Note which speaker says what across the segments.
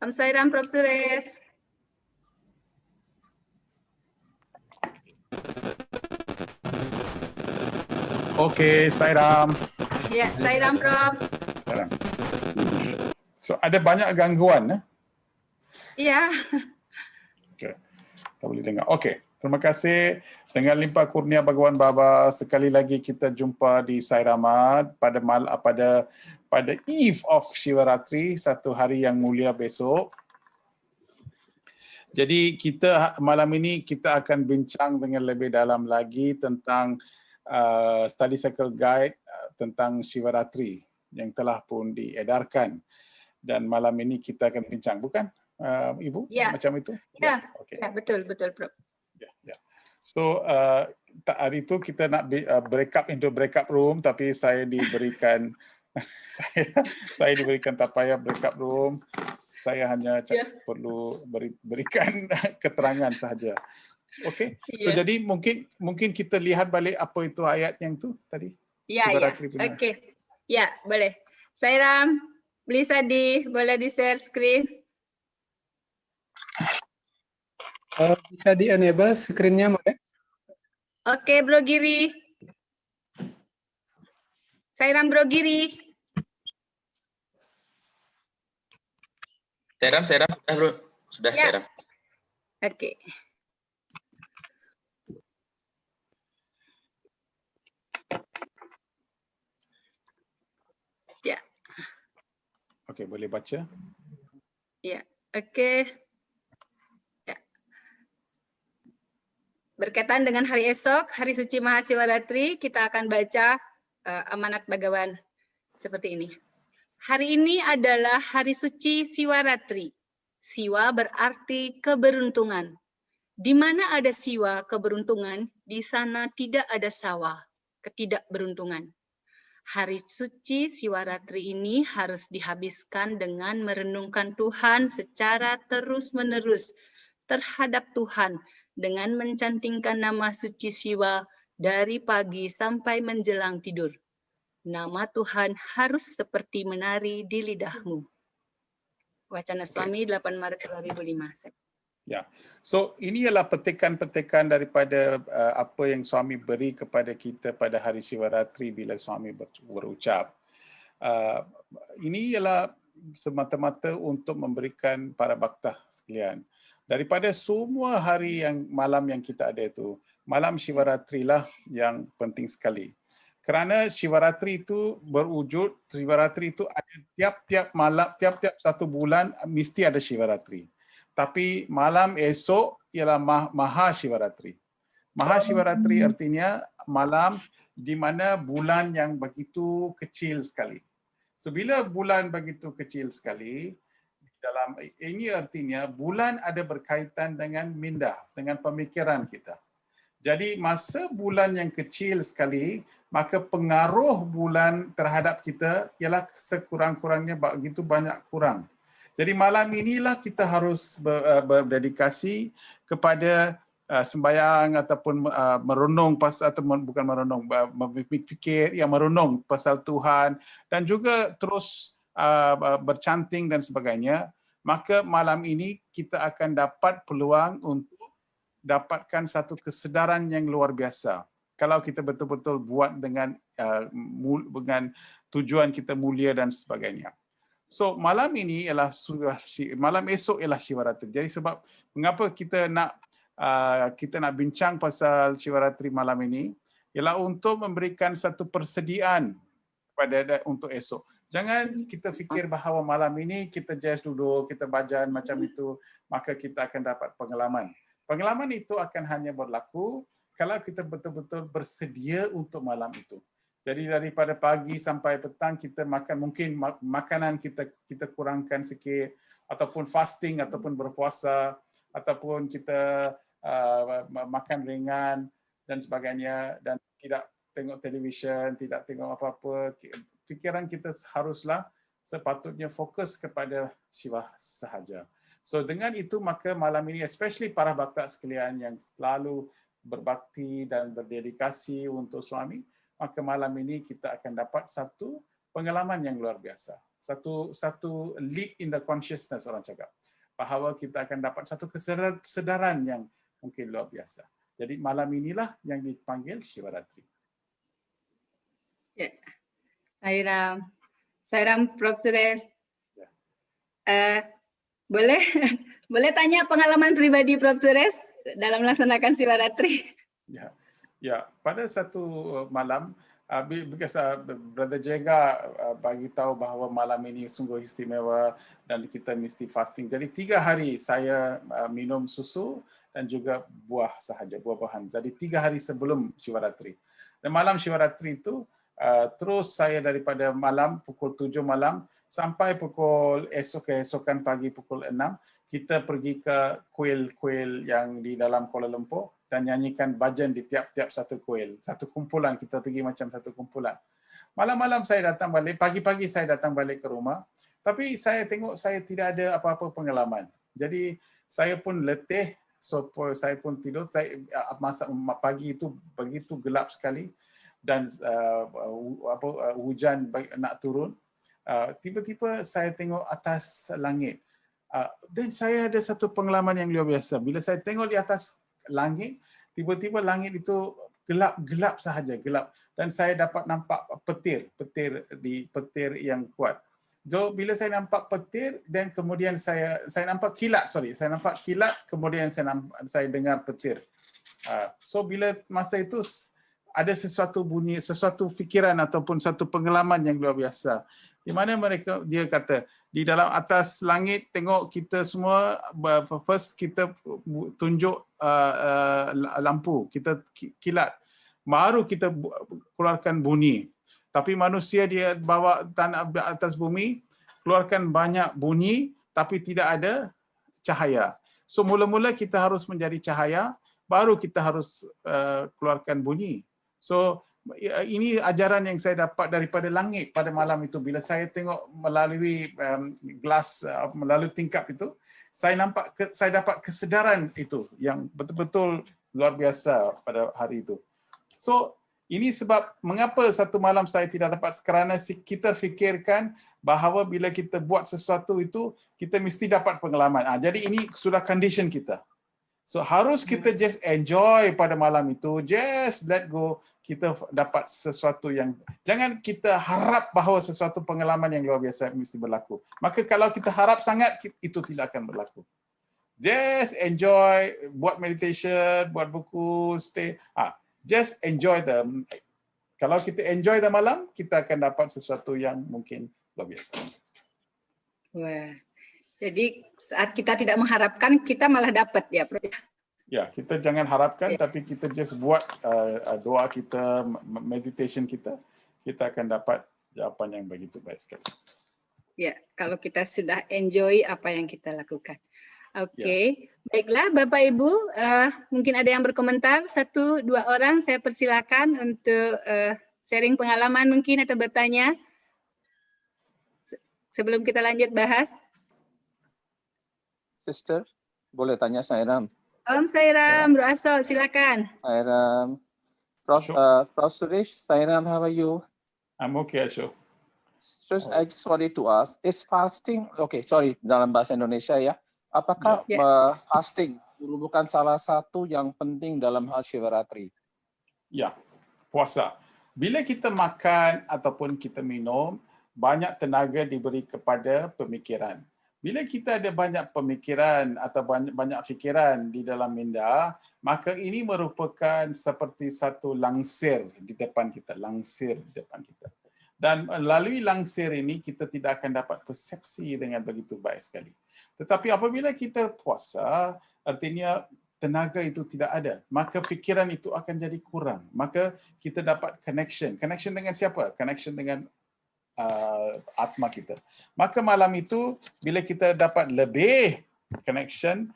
Speaker 1: Om Sairam, Prof. Suresh.
Speaker 2: Okey, Sairam.
Speaker 1: Ya, Sairam, Prof.
Speaker 2: Sairam. So, ada banyak gangguan.
Speaker 1: Iya.
Speaker 2: Okay. Kita boleh dengar. Okey, terima kasih. Dengan limpah kurnia Bhagawan Baba, sekali lagi kita jumpa di Sairama pada eve of Shivaratri, satu hari yang mulia besok. Jadi kita malam ini kita akan bincang dengan lebih dalam lagi tentang study cycle guide tentang Shivaratri yang telah pun diedarkan. Dan malam ini kita akan bincang, bukan Ibu?
Speaker 1: Ya.
Speaker 2: Macam itu?
Speaker 1: Ya,
Speaker 2: okay.
Speaker 1: Ya, betul, Prof.
Speaker 2: Ya. So hari itu kita nak break up room, tapi saya diberikan saya diberikan tak payah break up room. Saya hanya perlu berikan keterangan sahaja. Okey. So jadi mungkin kita lihat balik apa itu ayat yang tu tadi.
Speaker 1: Ya. Okey. Ya, boleh. Sairam, bisa boleh di-share screen?
Speaker 3: Bisa di-enable screen-nya, boleh?
Speaker 1: Oke, Bro Giri. Sairam, Bro Giri.
Speaker 4: Sairam, sudah Bro. Sudah
Speaker 1: ya.
Speaker 4: Sairam.
Speaker 1: Oke. Ya.
Speaker 2: Okey, boleh baca?
Speaker 1: Ya, oke. Ya. Berkaitan dengan hari esok, hari suci Mahashivaratri, kita akan baca amanat Bhagawan seperti ini. Hari ini adalah hari suci Shivaratri. Siwa berarti keberuntungan. Di mana ada siwa keberuntungan, di sana tidak ada sawa, ketidakberuntungan. Hari suci Shivaratri ini harus dihabiskan dengan merenungkan Tuhan secara terus-menerus terhadap Tuhan dengan mencantingkan nama suci Siwa dari pagi sampai menjelang tidur. Nama Tuhan harus seperti menari di lidahmu. Wacana Swami 8 Maret 2005.
Speaker 2: Ya. So ini ialah petikan-petikan daripada apa yang Swami beri kepada kita pada hari Shivaratri bila Swami berucap. Ini ialah semata-mata untuk memberikan para bhakta sekalian. Daripada semua hari malam yang kita ada itu, malam Shivaratri lah yang penting sekali. Kerana Shivaratri itu berwujud, Shivaratri itu ada tiap-tiap malam, tiap-tiap satu bulan mesti ada Shivaratri. Tapi malam esok ialah Maha Shivaratri. Maha Shivaratri artinya malam di mana bulan yang begitu kecil sekali. So bila bulan begitu kecil sekali, dalam ini artinya bulan ada berkaitan dengan minda, dengan pemikiran kita. Jadi masa bulan yang kecil sekali, maka pengaruh bulan terhadap kita ialah sekurang-kurangnya begitu banyak kurang. Jadi malam inilah kita harus berdedikasi kepada sembahyang ataupun merenung pasal, atau bukan merenung, berfikir, merenung pasal Tuhan dan juga terus bercanting dan sebagainya. Maka malam ini kita akan dapat peluang untuk dapatkan satu kesedaran yang luar biasa. Kalau kita betul-betul buat dengan tujuan kita mulia dan sebagainya. So malam ini ialah malam esok ialah Shivaratri. Jadi sebab mengapa kita nak bincang pasal Shivaratri malam ini ialah untuk memberikan satu persediaan untuk esok. Jangan kita fikir bahawa malam ini kita just duduk, kita bajan macam itu, maka kita akan dapat pengalaman. Pengalaman itu akan hanya berlaku kalau kita betul-betul bersedia untuk malam itu. Jadi daripada pagi sampai petang kita makan, mungkin makanan kita kurangkan sikit, ataupun fasting, ataupun berpuasa, ataupun kita makan ringan dan sebagainya, dan tidak tengok televisyen, tidak tengok apa-apa. Fikiran kita haruslah sepatutnya fokus kepada Shiva sahaja. So dengan itu maka malam ini, especially para bhakta sekalian yang selalu berbakti dan berdedikasi untuk Swami, maka malam ini kita akan dapat satu pengalaman yang luar biasa. Satu leap in the consciousness orang cakap. Bahawa kita akan dapat satu kesedaran yang mungkin luar biasa. Jadi malam inilah yang dipanggil Shivaratri.
Speaker 1: Ya. Sairam Prof. Suresh. Boleh boleh tanya pengalaman pribadi Prof. Suresh dalam melaksanakan Shivaratri?
Speaker 2: Ya, pada satu malam, because Brother Jega bagi tahu bahawa malam ini sungguh istimewa dan kita mesti fasting. Jadi 3 hari saya minum susu dan juga buah sahaja, buah-buahan. Jadi 3 hari sebelum Shivaratri. Dan malam Shivaratri itu terus saya daripada malam pukul 7 malam sampai pukul keesokan pagi pukul 6 kita pergi ke kuil-kuil yang di dalam Kuala Lumpur dan nyanyikan bhajan di tiap-tiap satu kuil. Satu kumpulan, kita pergi macam satu kumpulan. Malam-malam saya datang balik, pagi-pagi saya datang balik ke rumah. Tapi saya tengok saya tidak ada apa-apa pengalaman. Jadi saya pun letih, so saya pun tidur. Masa pagi itu begitu gelap sekali dan hujan nak turun. Tiba-tiba saya tengok atas langit. Dan saya ada satu pengalaman yang luar biasa. Bila saya tengok di atas langit, tiba-tiba langit itu gelap sahaja, gelap. Dan saya dapat nampak petir yang kuat. So bila saya nampak petir, dan kemudian saya nampak kilat, kemudian saya dengar petir. So bila masa itu ada sesuatu bunyi, sesuatu fikiran ataupun satu pengalaman yang luar biasa. Di mana dia kata, di dalam atas langit tengok kita semua, first kita tunjuk lampu, kita kilat. Baru kita keluarkan bunyi. Tapi manusia dia bawa tanah atas bumi, keluarkan banyak bunyi tapi tidak ada cahaya. So mula-mula kita harus menjadi cahaya, baru kita harus keluarkan bunyi. So ini ajaran yang saya dapat daripada langit pada malam itu. Bila saya tengok melalui melalui tingkap itu, saya dapat kesedaran itu yang betul-betul luar biasa pada hari itu. So ini sebab mengapa satu malam saya tidak dapat, kerana kita fikirkan bahawa bila kita buat sesuatu itu kita mesti dapat pengalaman. Jadi ini sudah condition kita. So harus kita just enjoy pada malam itu, just let go. Kita dapat sesuatu yang, jangan kita harap bahawa sesuatu pengalaman yang luar biasa mesti berlaku. Maka kalau kita harap sangat, itu tidak akan berlaku. Just enjoy, buat meditation, buat buku, stay. Just enjoy them. Kalau kita enjoy the malam, kita akan dapat sesuatu yang mungkin luar biasa.
Speaker 1: Wah. Jadi saat kita tidak mengharapkan, kita malah dapat ya, Prof.
Speaker 2: Ya, kita jangan harapkan, tapi kita just buat doa kita, meditation kita akan dapat jawapan yang begitu baik sekali.
Speaker 1: Ya, kalau kita sudah enjoy apa yang kita lakukan. Oke. Baiklah Bapak Ibu, mungkin ada yang berkomentar, 1-2 orang saya persilakan untuk sharing pengalaman mungkin atau bertanya sebelum kita lanjut bahas.
Speaker 5: Sister, boleh tanya Sairam?
Speaker 1: Om Sairam, Bro Aso, silakan.
Speaker 5: Sairam, Prof. Suresh, Sairam, how are you?
Speaker 2: I'm okay, Asho.
Speaker 5: So I just wanted to ask, is fasting, sorry, dalam bahasa Indonesia ya, apakah fasting merupakan salah satu yang penting dalam hal Shivaratri?
Speaker 2: Ya, puasa. Bila kita makan ataupun kita minum, banyak tenaga diberi kepada pemikiran. Bila kita ada banyak pemikiran atau banyak fikiran di dalam minda, maka ini merupakan seperti satu langsir di depan kita, Dan melalui langsir ini kita tidak akan dapat persepsi dengan begitu baik sekali. Tetapi apabila kita puasa, artinya tenaga itu tidak ada, maka fikiran itu akan jadi kurang. Maka kita dapat connection. Connection dengan siapa? Connection dengan atma kita. Maka malam itu bila kita dapat lebih connection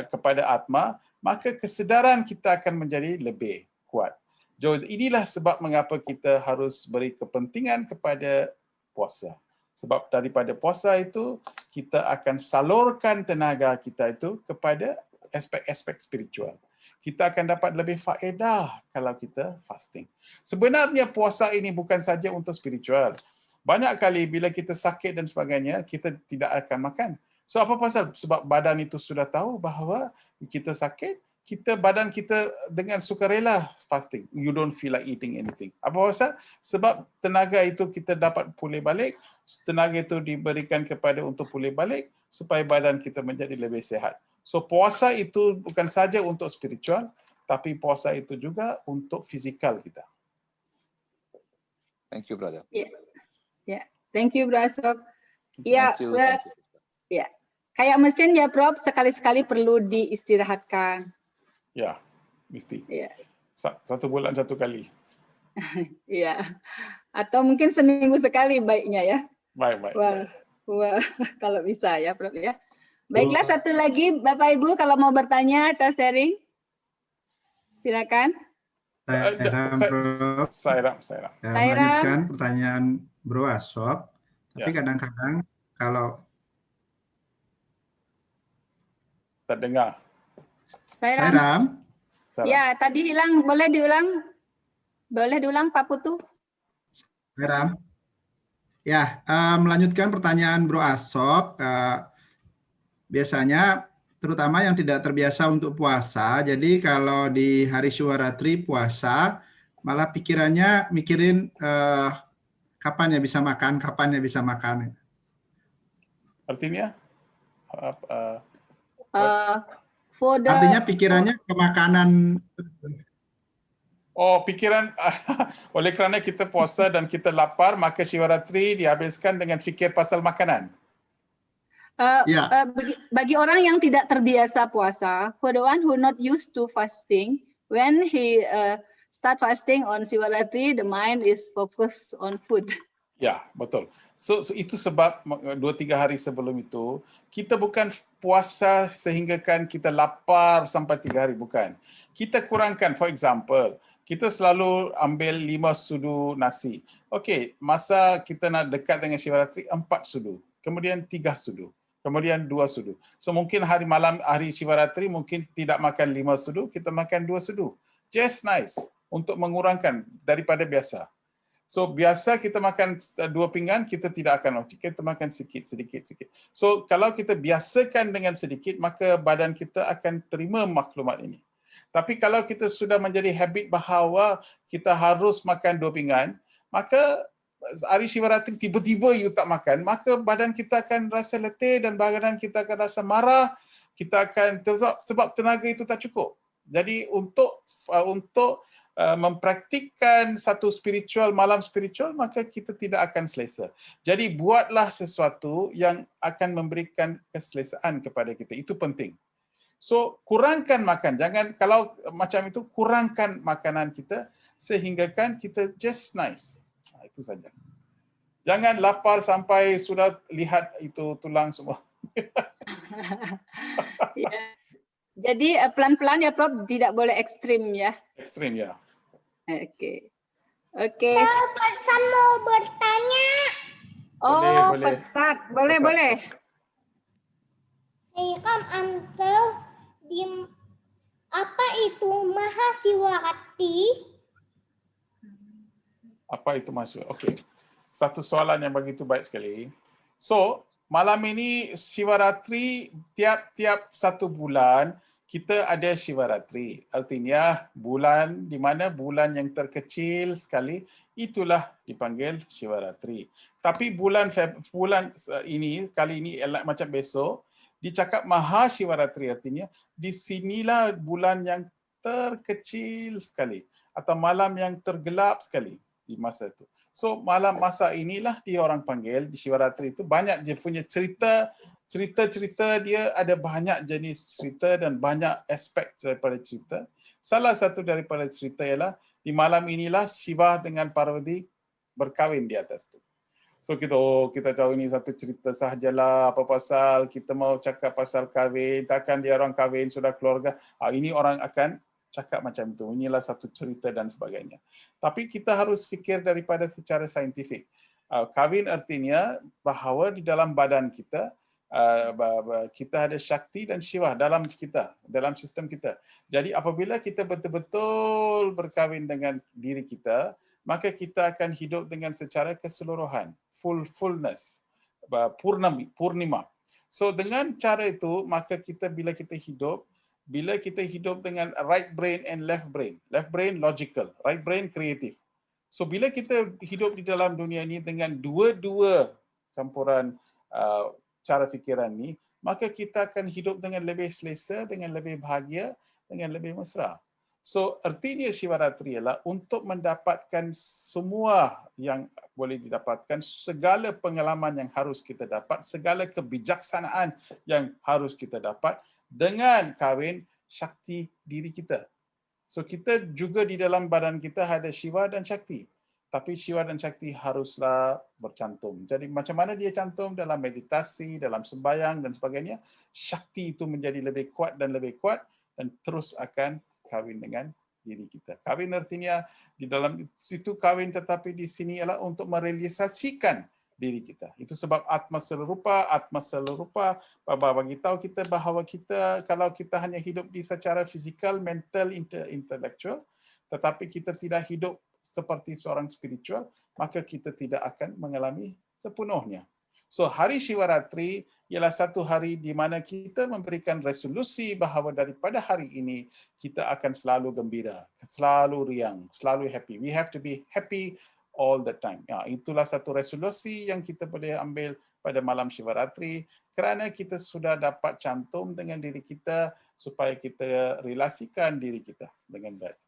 Speaker 2: kepada atma, maka kesedaran kita akan menjadi lebih kuat. Jadi inilah sebab mengapa kita harus beri kepentingan kepada puasa. Sebab daripada puasa itu kita akan salurkan tenaga kita itu kepada aspek-aspek spiritual. Kita akan dapat lebih faedah kalau kita fasting. Sebenarnya puasa ini bukan saja untuk spiritual. Banyak kali bila kita sakit dan sebagainya, kita tidak akan makan. So apa pasal? Sebab badan itu sudah tahu bahawa kita sakit, badan kita dengan sukarela fasting. You don't feel like eating anything. Apa pasal? Sebab tenaga itu kita dapat pulih balik, tenaga itu diberikan kepada untuk pulih balik supaya badan kita menjadi lebih sihat. So puasa itu bukan saja untuk spiritual, tapi puasa itu juga untuk fizikal kita.
Speaker 5: Thank you, brother.
Speaker 1: Thank you, Bro Asok. Ya,
Speaker 5: Thank you.
Speaker 1: ya. Kayak mesin ya, Prof, sekali-sekali perlu diistirahatkan.
Speaker 2: Ya, mesti.
Speaker 1: Ya.
Speaker 2: 1 bulan 1 kali.
Speaker 1: Iya. Atau mungkin seminggu sekali baiknya ya.
Speaker 2: Baik.
Speaker 1: Wah, kalau bisa ya, Prof ya. Baiklah, satu lagi Bapak Ibu kalau mau bertanya atau sharing. Silakan.
Speaker 2: Saya
Speaker 6: melanjutkan pertanyaan Bro Asok, tapi
Speaker 2: Ya.
Speaker 6: kadang-kadang kalau
Speaker 2: terdengar.
Speaker 6: Sairam,
Speaker 1: Ya, tadi hilang. Boleh diulang Pak Putu?
Speaker 6: Sairam. Ya, melanjutkan pertanyaan Bro Asok, biasanya terutama yang tidak terbiasa untuk puasa, jadi kalau di hari Shivaratri puasa, malah pikirannya mikirin kapan ya bisa makan.
Speaker 2: Artinya?
Speaker 6: Artinya pikirannya ke makanan.
Speaker 2: Oh, pikiran oleh kerana kita puasa dan kita lapar, maka Shivaratri dihabiskan dengan fikir pasal makanan.
Speaker 1: Bagi orang yang tidak terbiasa puasa, for the one who not used to fasting, when he start fasting on Shivaratri, the mind is focused on food.
Speaker 2: Ya, betul. So itu sebab 2-3 hari sebelum itu, kita bukan puasa sehingga kan kita lapar sampai 3 hari, bukan. Kita kurangkan, for example, kita selalu ambil 5 sudu nasi. Okey, masa kita nak dekat dengan Shivaratri, 4 sudu. Kemudian 3 sudu. Kemudian 2 sudu. So mungkin hari malam, hari Shivaratri mungkin tidak makan 5 sudu, kita makan 2 sudu. Just nice untuk mengurangkan daripada biasa. So biasa kita makan 2 pinggan, kita tidak akan, kita makan sedikit. So kalau kita biasakan dengan sedikit, maka badan kita akan terima maklumat ini. Tapi kalau kita sudah menjadi habit bahawa kita harus makan 2 pinggan, maka hari Shivaratri tiba-tiba you tak makan, maka badan kita akan rasa letih dan badan kita akan rasa marah, kita akan sebab tenaga itu tak cukup. Jadi untuk mempraktikkan satu spiritual, malam spiritual, maka kita tidak akan selesa. Jadi buatlah sesuatu yang akan memberikan keselesaan kepada kita. Itu penting. So kurangkan makan. Jangan, kalau macam itu, kurangkan makanan kita sehingga kan kita just nice. Itu saja. Jangan lapar sampai sudah lihat itu tulang semua.
Speaker 1: Ya. Jadi pelan-pelan ya Prof, tidak boleh ekstrim ya.
Speaker 2: Ekstrim ya.
Speaker 1: Oke.
Speaker 7: Persan mau bertanya.
Speaker 1: Oh,
Speaker 2: Boleh.
Speaker 1: Persat. Boleh.
Speaker 7: Saya kan Uncle di apa itu Mahasiwaratri?
Speaker 2: Apa itu maksud? Okey. Satu soalan yang begitu baik sekali. So, malam ini Shivaratri, tiap-tiap 1 bulan kita ada Shivaratri. Artinya bulan di mana bulan yang terkecil sekali itulah dipanggil Shivaratri. Tapi bulan ini kali ini macam besok dicakap Mahashivaratri, artinya di sinilah bulan yang terkecil sekali atau malam yang tergelap sekali di masa itu. So masa inilah dia orang panggil di Shivaratri itu, banyak dia punya cerita dia, ada banyak jenis cerita dan banyak aspek daripada cerita. Salah satu daripada cerita ialah di malam inilah Shiva dengan Parvati berkahwin di atas itu. So kita tahu ini satu cerita sahajalah, apa pasal kita mau cakap pasal kahwin, takkan dia orang kahwin sudah keluarga. Ini orang akan cakap macam itu. Inilah satu cerita dan sebagainya. Tapi kita harus fikir daripada secara saintifik. Kahwin artinya bahawa di dalam badan kita, kita ada Shakti dan Shiva dalam kita, dalam sistem kita. Jadi apabila kita betul-betul berkahwin dengan diri kita, maka kita akan hidup dengan secara keseluruhan. fullness, purnima. So dengan cara itu, maka bila kita hidup dengan right brain and left brain logical, right brain creative. So bila kita hidup di dalam dunia ini dengan dua-dua campuran cara fikiran ni, maka kita akan hidup dengan lebih selesa, dengan lebih bahagia, dengan lebih mesra. So artinya Sivaratri ialah untuk mendapatkan semua yang boleh didapatkan, segala pengalaman yang harus kita dapat, segala kebijaksanaan yang harus kita dapat dengan kahwin Shakti diri kita. So kita juga di dalam badan kita ada Shiva dan Shakti. Tapi Shiva dan Shakti haruslah bercantum. Jadi macam mana dia cantum dalam meditasi, dalam sembahyang dan sebagainya, Shakti itu menjadi lebih kuat dan terus akan kahwin dengan diri kita. Kahwin artinya di dalam situ kahwin, tetapi di sini ialah untuk merealisasikan diri kita. Itu sebab Atma Selurupa bagi tahu kita bahawa kita, kalau kita hanya hidup di secara fizikal, mental, intellectual, tetapi kita tidak hidup seperti seorang spiritual, maka kita tidak akan mengalami sepenuhnya. So hari Sivaratri ialah satu hari di mana kita memberikan resolusi bahawa daripada hari ini kita akan selalu gembira, selalu riang, selalu happy. We have to be happy all the time. Ya, itulah satu resolusi yang kita boleh ambil pada malam Sivaratri kerana kita sudah dapat cantum dengan diri kita supaya kita relasikan diri kita dengan baik.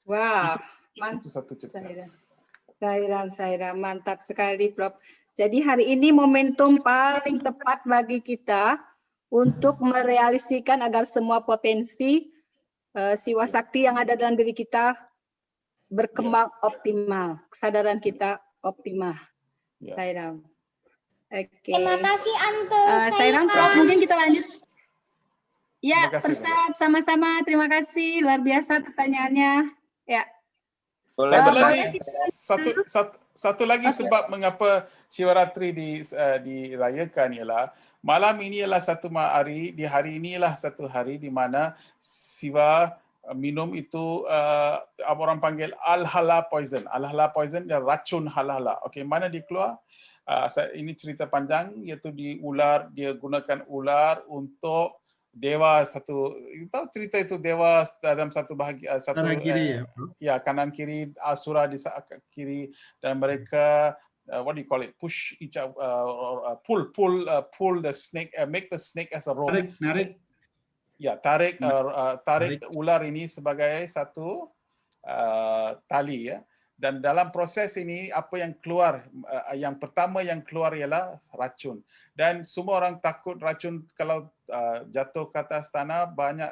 Speaker 1: Wah,
Speaker 2: itu satu cerita.
Speaker 1: Saira, mantap sekali, Prof. Jadi hari ini momentum paling tepat bagi kita untuk merealisasikan agar semua potensi Siwa Sakti yang ada dalam diri kita berkembang optimal, kesadaran kita optimal. Saira. Oke.
Speaker 7: Terima kasih Ante.
Speaker 1: Saira, Prof, mungkin kita lanjut. Ya,
Speaker 2: Ustaz,
Speaker 1: sama-sama. Terima kasih, luar biasa pertanyaannya. Ya.
Speaker 2: Satu lagi sebab mengapa Sivaratri dirayakan ialah malam ini ialah satu hari, di hari ini ialah satu hari di mana Siva minum itu orang panggil al-hala poison. Al-hala poison dia racun hal-hala. Okey, mana dia keluar? Ini cerita panjang, iaitu dia gunakan ular untuk dewa satu, tahu cerita itu, dewa dalam satu bahagian
Speaker 6: kanan kiri,
Speaker 2: kanan kiri, asura di kiri, dan mereka what do you call it, push each pull the snake, make the snake as a rope,
Speaker 6: narik
Speaker 2: tarik ular ini sebagai satu tali, ya. Dan dalam proses ini apa yang keluar, yang pertama yang keluar ialah racun. Dan semua orang takut racun kalau jatuh ke atas tanah banyak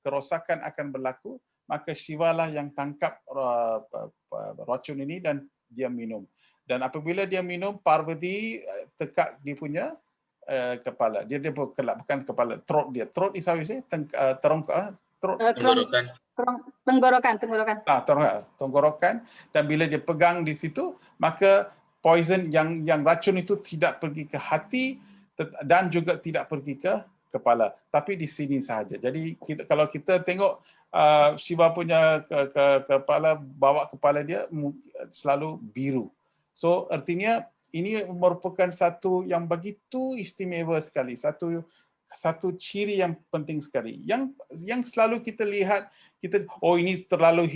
Speaker 2: kerosakan akan berlaku, maka Shiva lah yang tangkap racun ini dan dia minum. Dan apabila dia minum, Parvati tekak dia punya kepala. Dia bukan kepala, throat dia. Throat is how you say?
Speaker 1: Tenggorokan.
Speaker 2: Tenggorokan, dan bila dia pegang di situ, maka poison yang racun itu tidak pergi ke hati dan juga tidak pergi ke kepala, tapi di sini sahaja. Jadi kalau kita tengok Shiva punya kepala, bawa kepala dia selalu biru. So artinya ini merupakan satu yang begitu istimewa sekali, satu ciri yang penting sekali. Yang selalu kita lihat, ini terlalu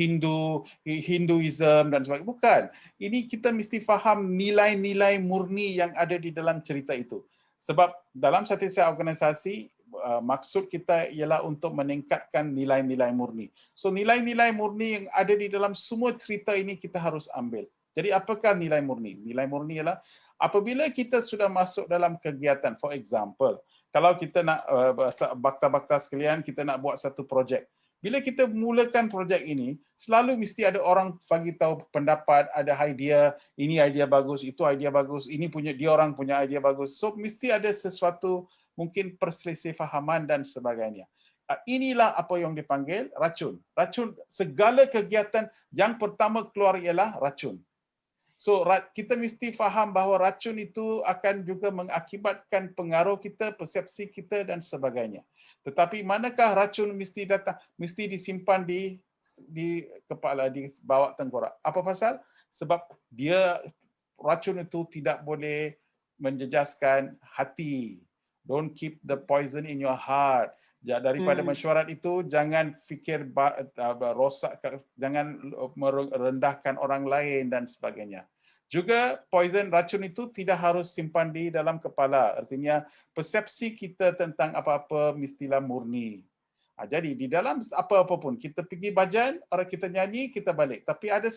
Speaker 2: Hinduism dan sebagainya. Bukan. Ini kita mesti faham nilai-nilai murni yang ada di dalam cerita itu. Sebab dalam satu organisasi, maksud kita ialah untuk meningkatkan nilai-nilai murni. So nilai-nilai murni yang ada di dalam semua cerita ini kita harus ambil. Jadi apakah nilai murni? Nilai murni ialah apabila kita sudah masuk dalam kegiatan, for example, kalau kita nak bakta-bakta sekalian, kita nak buat satu projek. Bila kita mulakan projek ini, selalu mesti ada orang bagi tahu pendapat, ada idea, ini idea bagus, itu idea bagus, ini dia orang punya idea bagus. So mesti ada sesuatu mungkin perselisihan dan sebagainya. Inilah apa yang dipanggil racun. Racun, segala kegiatan yang pertama keluar ialah racun. So kita mesti faham bahawa racun itu akan juga mengakibatkan pengaruh kita, persepsi kita dan sebagainya. Tetapi manakah racun mesti disimpan di kepala, di bawah tengkorak? Apa pasal? Sebab dia racun itu tidak boleh menjejaskan hati. Don't keep the poison in your heart. Daripada mesyuarat itu, jangan fikir rosak, jangan merendahkan orang lain dan sebagainya. Juga poison, racun itu tidak harus simpan di dalam kepala. Artinya persepsi kita tentang apa-apa mestilah murni. Jadi di dalam apa-apa pun, kita pergi bajan, orang kita nyanyi, kita balik. Tapi ada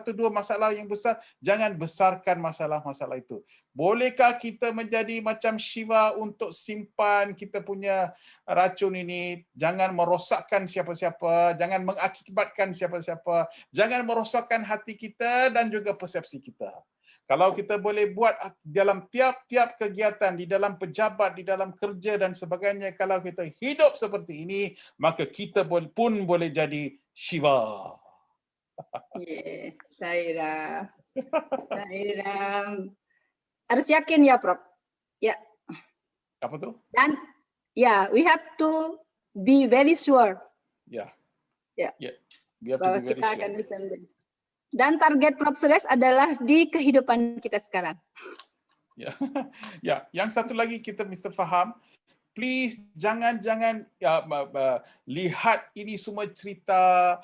Speaker 2: dua masalah yang besar, jangan besarkan masalah-masalah itu. Bolehkah kita menjadi macam Shiva untuk simpan kita punya racun ini? Jangan merosakkan siapa-siapa, jangan mengakibatkan siapa-siapa, jangan merosakkan hati kita dan juga persepsi kita. Kalau kita boleh buat dalam tiap-tiap kegiatan, di dalam pejabat, di dalam kerja dan sebagainya, kalau kita hidup seperti ini, maka kita pun boleh jadi Shiva.
Speaker 1: Yeah, Sairam. Harus yakin ya, Prof. Ya.
Speaker 2: Apa tu?
Speaker 1: Dan ya, we have to be very sure.
Speaker 2: Ya.
Speaker 1: Ya.
Speaker 2: Bahwa
Speaker 1: kita akan bisa menjadi. Dan target Prof. Suresh adalah di kehidupan kita sekarang.
Speaker 2: Ya, yang satu lagi kita mesti faham, please jangan lihat ini semua cerita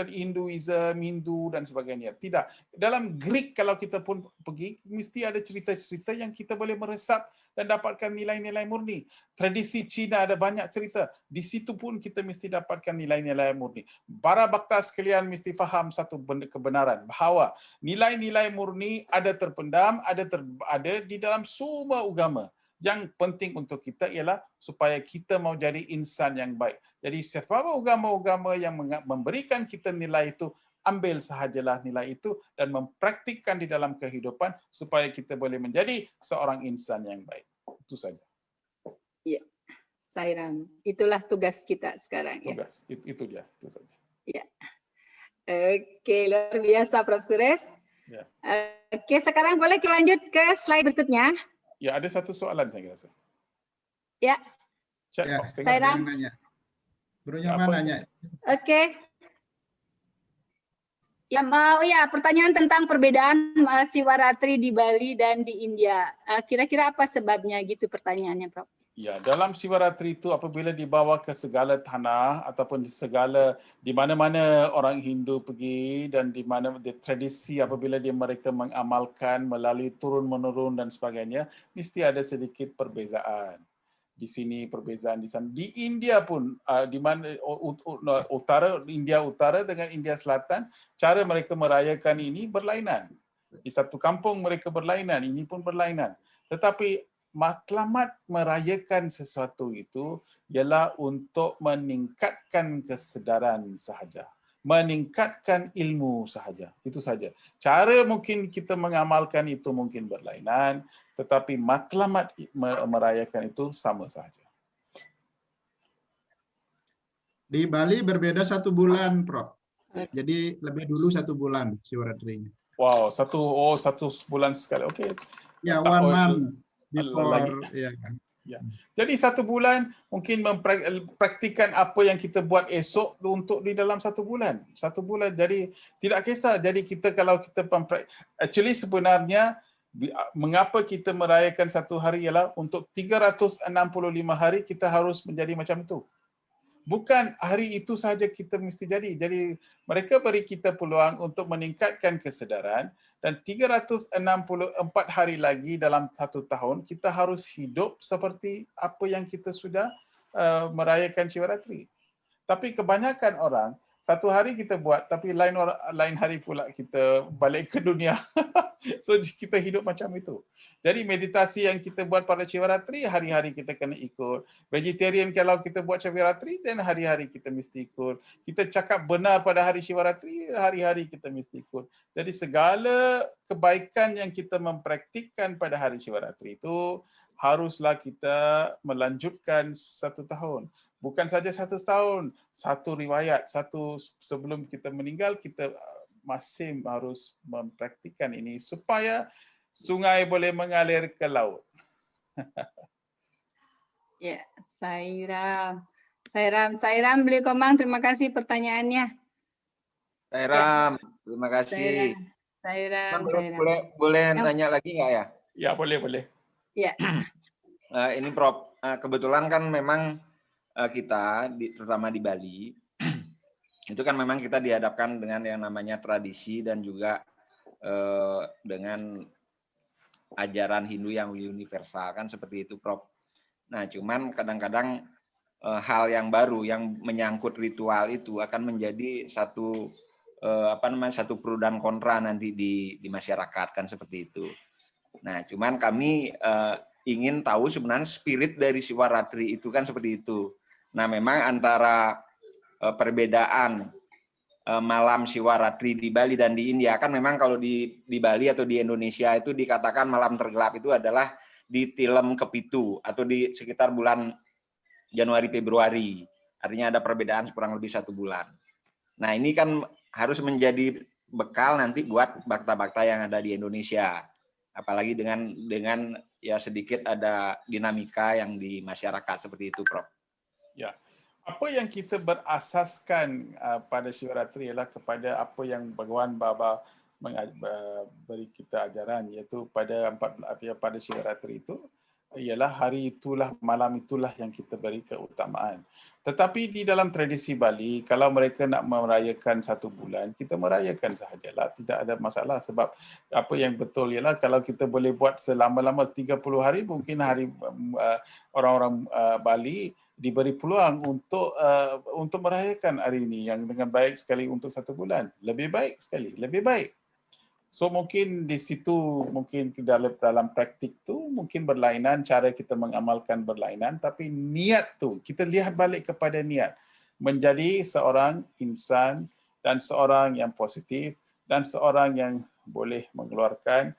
Speaker 2: Hindu dan sebagainya. Tidak. Dalam Greek kalau kita pun pergi, mesti ada cerita-cerita yang kita boleh meresap dan dapatkan nilai-nilai murni. Tradisi Cina ada banyak cerita. Di situ pun kita mesti dapatkan nilai-nilai murni. Para bakta sekalian mesti faham satu kebenaran, bahawa nilai-nilai murni ada terpendam, ada di dalam semua agama. Yang penting untuk kita ialah supaya kita mau jadi insan yang baik. Jadi siapa agama-agama yang memberikan kita nilai itu, ambil sahajalah nilai itu dan mempraktikkan di dalam kehidupan supaya kita boleh menjadi seorang insan yang baik. Itu saja.
Speaker 1: Iya, Sairam. Itulah tugas kita sekarang.
Speaker 2: Tugas, ya. Itu dia. Itu saja.
Speaker 1: Ya. Oke, luar biasa Prof. Suresh.
Speaker 2: Ya.
Speaker 1: Oke, sekarang boleh kita lanjut ke slide berikutnya.
Speaker 2: Ya, ada satu soalan saya rasa.
Speaker 1: Ya.
Speaker 2: Chat
Speaker 6: Ya,
Speaker 2: box,
Speaker 1: Sairam.
Speaker 6: Bro Nyoman nanya.
Speaker 1: Oke. Ya, pertanyaan tentang perbedaan Siwaratri di Bali dan di India. Kira-kira apa sebabnya gitu pertanyaannya, Prof?
Speaker 2: Ya, dalam Siwaratri itu apabila dibawa ke segala tanah ataupun di mana-mana orang Hindu pergi dan di mana tradisi apabila mereka mengamalkan melalui turun-menurun dan sebagainya, mesti ada sedikit perbezaan. Di sini perbezaan di sana. Di India pun, di mana India Utara dengan India Selatan, cara mereka merayakan ini berlainan. Di satu kampung mereka berlainan, ini pun berlainan. Tetapi matlamat merayakan sesuatu itu ialah untuk meningkatkan kesedaran sahaja, meningkatkan ilmu sahaja. Itu saja. Cara mungkin kita mengamalkan itu mungkin berlainan, tetapi matlamat merayakan itu sama sahaja.
Speaker 6: Di Bali berbeda 1 bulan, Prof. Jadi lebih dulu 1 bulan Siwaratrinya.
Speaker 2: Wow, satu bulan sekali. Okey.
Speaker 6: Ya, 1 month before. Ya, kan?
Speaker 2: Ya. Jadi 1 bulan mungkin mempraktikkan apa yang kita buat esok untuk di dalam 1 bulan. 1 bulan. Jadi tidak kisah. Jadi kita kalau kita actually sebenarnya mengapa kita merayakan 1 hari ialah untuk 365 hari kita harus menjadi macam itu. Bukan hari itu saja kita mesti jadi. Jadi mereka beri kita peluang untuk meningkatkan kesedaran dan 364 hari lagi dalam 1 tahun kita harus hidup seperti apa yang kita sudah merayakan Siwaratri. Tapi kebanyakan orang 1 hari kita buat tapi lain hari pula kita balik ke dunia. So kita hidup macam itu. Jadi meditasi yang kita buat pada Siwaratri, hari-hari kita kena ikut. Vegetarian kalau kita buat Siwaratri, dan hari-hari kita mesti ikut. Kita cakap benar pada hari Siwaratri, hari-hari kita mesti ikut. Jadi segala kebaikan yang kita mempraktikkan pada hari Siwaratri itu, haruslah kita melanjutkan 1 tahun. Bukan saja 1 tahun, 1 riwayat, sebelum kita meninggal, kita masih harus mempraktikkan ini supaya sungai boleh mengalir ke laut.
Speaker 1: Ya, Sairam beli komang, terima kasih pertanyaannya.
Speaker 4: Sairam, terima kasih.
Speaker 1: Sairan.
Speaker 4: Boleh
Speaker 1: Yang-
Speaker 4: nanya lagi nggak ya?
Speaker 2: Ya, boleh.
Speaker 1: Ya.
Speaker 4: Ini Prof, kebetulan kan memang kita, terutama di Bali, itu kan memang kita dihadapkan dengan yang namanya tradisi dan juga dengan ajaran Hindu yang universal, kan seperti itu Prof. Nah, cuman kadang-kadang hal yang baru yang menyangkut ritual itu akan menjadi satu satu pro dan kontra nanti di masyarakat, kan seperti itu. Nah, cuman kami ingin tahu sebenarnya spirit dari Siwaratri itu kan seperti itu. Nah, memang antara perbedaan malam Siwaratri di Bali dan di India, kan memang kalau di Bali atau di Indonesia itu dikatakan malam tergelap itu adalah di Tilem Kepitu atau di sekitar bulan Januari Februari. Artinya ada perbedaan kurang lebih 1 bulan. Nah, ini kan harus menjadi bekal nanti buat bakta-bakta yang ada di Indonesia. Apalagi dengan ya sedikit ada dinamika yang di masyarakat seperti itu, Prof.
Speaker 2: Ya. Apa yang kita berasaskan pada Siwaratri ialah kepada apa yang Bhagawan Baba beri kita ajaran, iaitu pada Siwaratri itu ialah hari itulah, malam itulah yang kita beri keutamaan. Tetapi di dalam tradisi Bali, kalau mereka nak merayakan 1 bulan, kita merayakan sahajalah, tidak ada masalah. Sebab apa yang betul ialah kalau kita boleh buat selama-lama 30 hari, mungkin hari orang-orang Bali diberi peluang untuk merayakan hari ini yang dengan baik sekali untuk 1 bulan. Lebih baik sekali, lebih baik. So mungkin di situ, mungkin dalam praktik tu mungkin berlainan, cara kita mengamalkan berlainan, tapi niat tu, kita lihat balik kepada niat. Menjadi seorang insan dan seorang yang positif dan seorang yang boleh mengeluarkan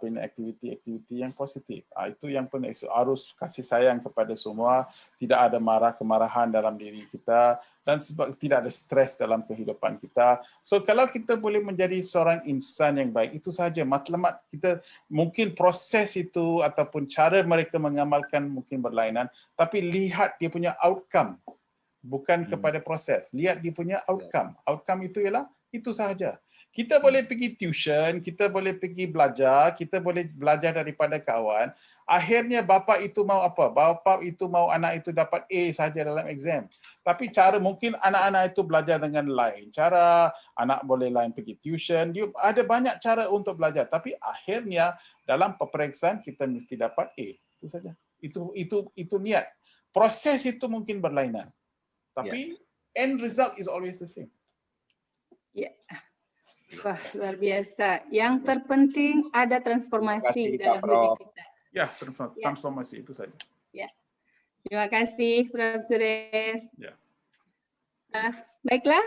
Speaker 2: aktiviti-aktiviti yang positif. Itu yang penting. Harus kasih sayang kepada semua, tidak ada kemarahan dalam diri kita dan sebab tidak ada stres dalam kehidupan kita. So kalau kita boleh menjadi seorang insan yang baik, itu sahaja matlamat kita. Mungkin proses itu ataupun cara mereka mengamalkan mungkin berlainan, tapi lihat dia punya outcome, bukan kepada proses. Lihat dia punya outcome. Outcome itu ialah itu sahaja. Kita boleh pergi tuition, kita boleh pergi belajar, kita boleh belajar daripada kawan. Akhirnya bapa itu mau apa? Bapa itu mau anak itu dapat A saja dalam exam. Tapi cara mungkin anak-anak itu belajar dengan lain cara, anak boleh lain pergi tuition, dia ada banyak cara untuk belajar. Tapi akhirnya dalam peperiksaan kita mesti dapat A. Itu saja. Itu niat. Proses itu mungkin berlainan. Tapi end result is always the same.
Speaker 1: Ya. Wah, luar biasa. Yang terpenting ada transformasi dalam diri kita.
Speaker 2: Ya, transformasi itu saja.
Speaker 1: Ya. Terima kasih, Prof. Suresh.
Speaker 2: Ya.
Speaker 1: Baiklah,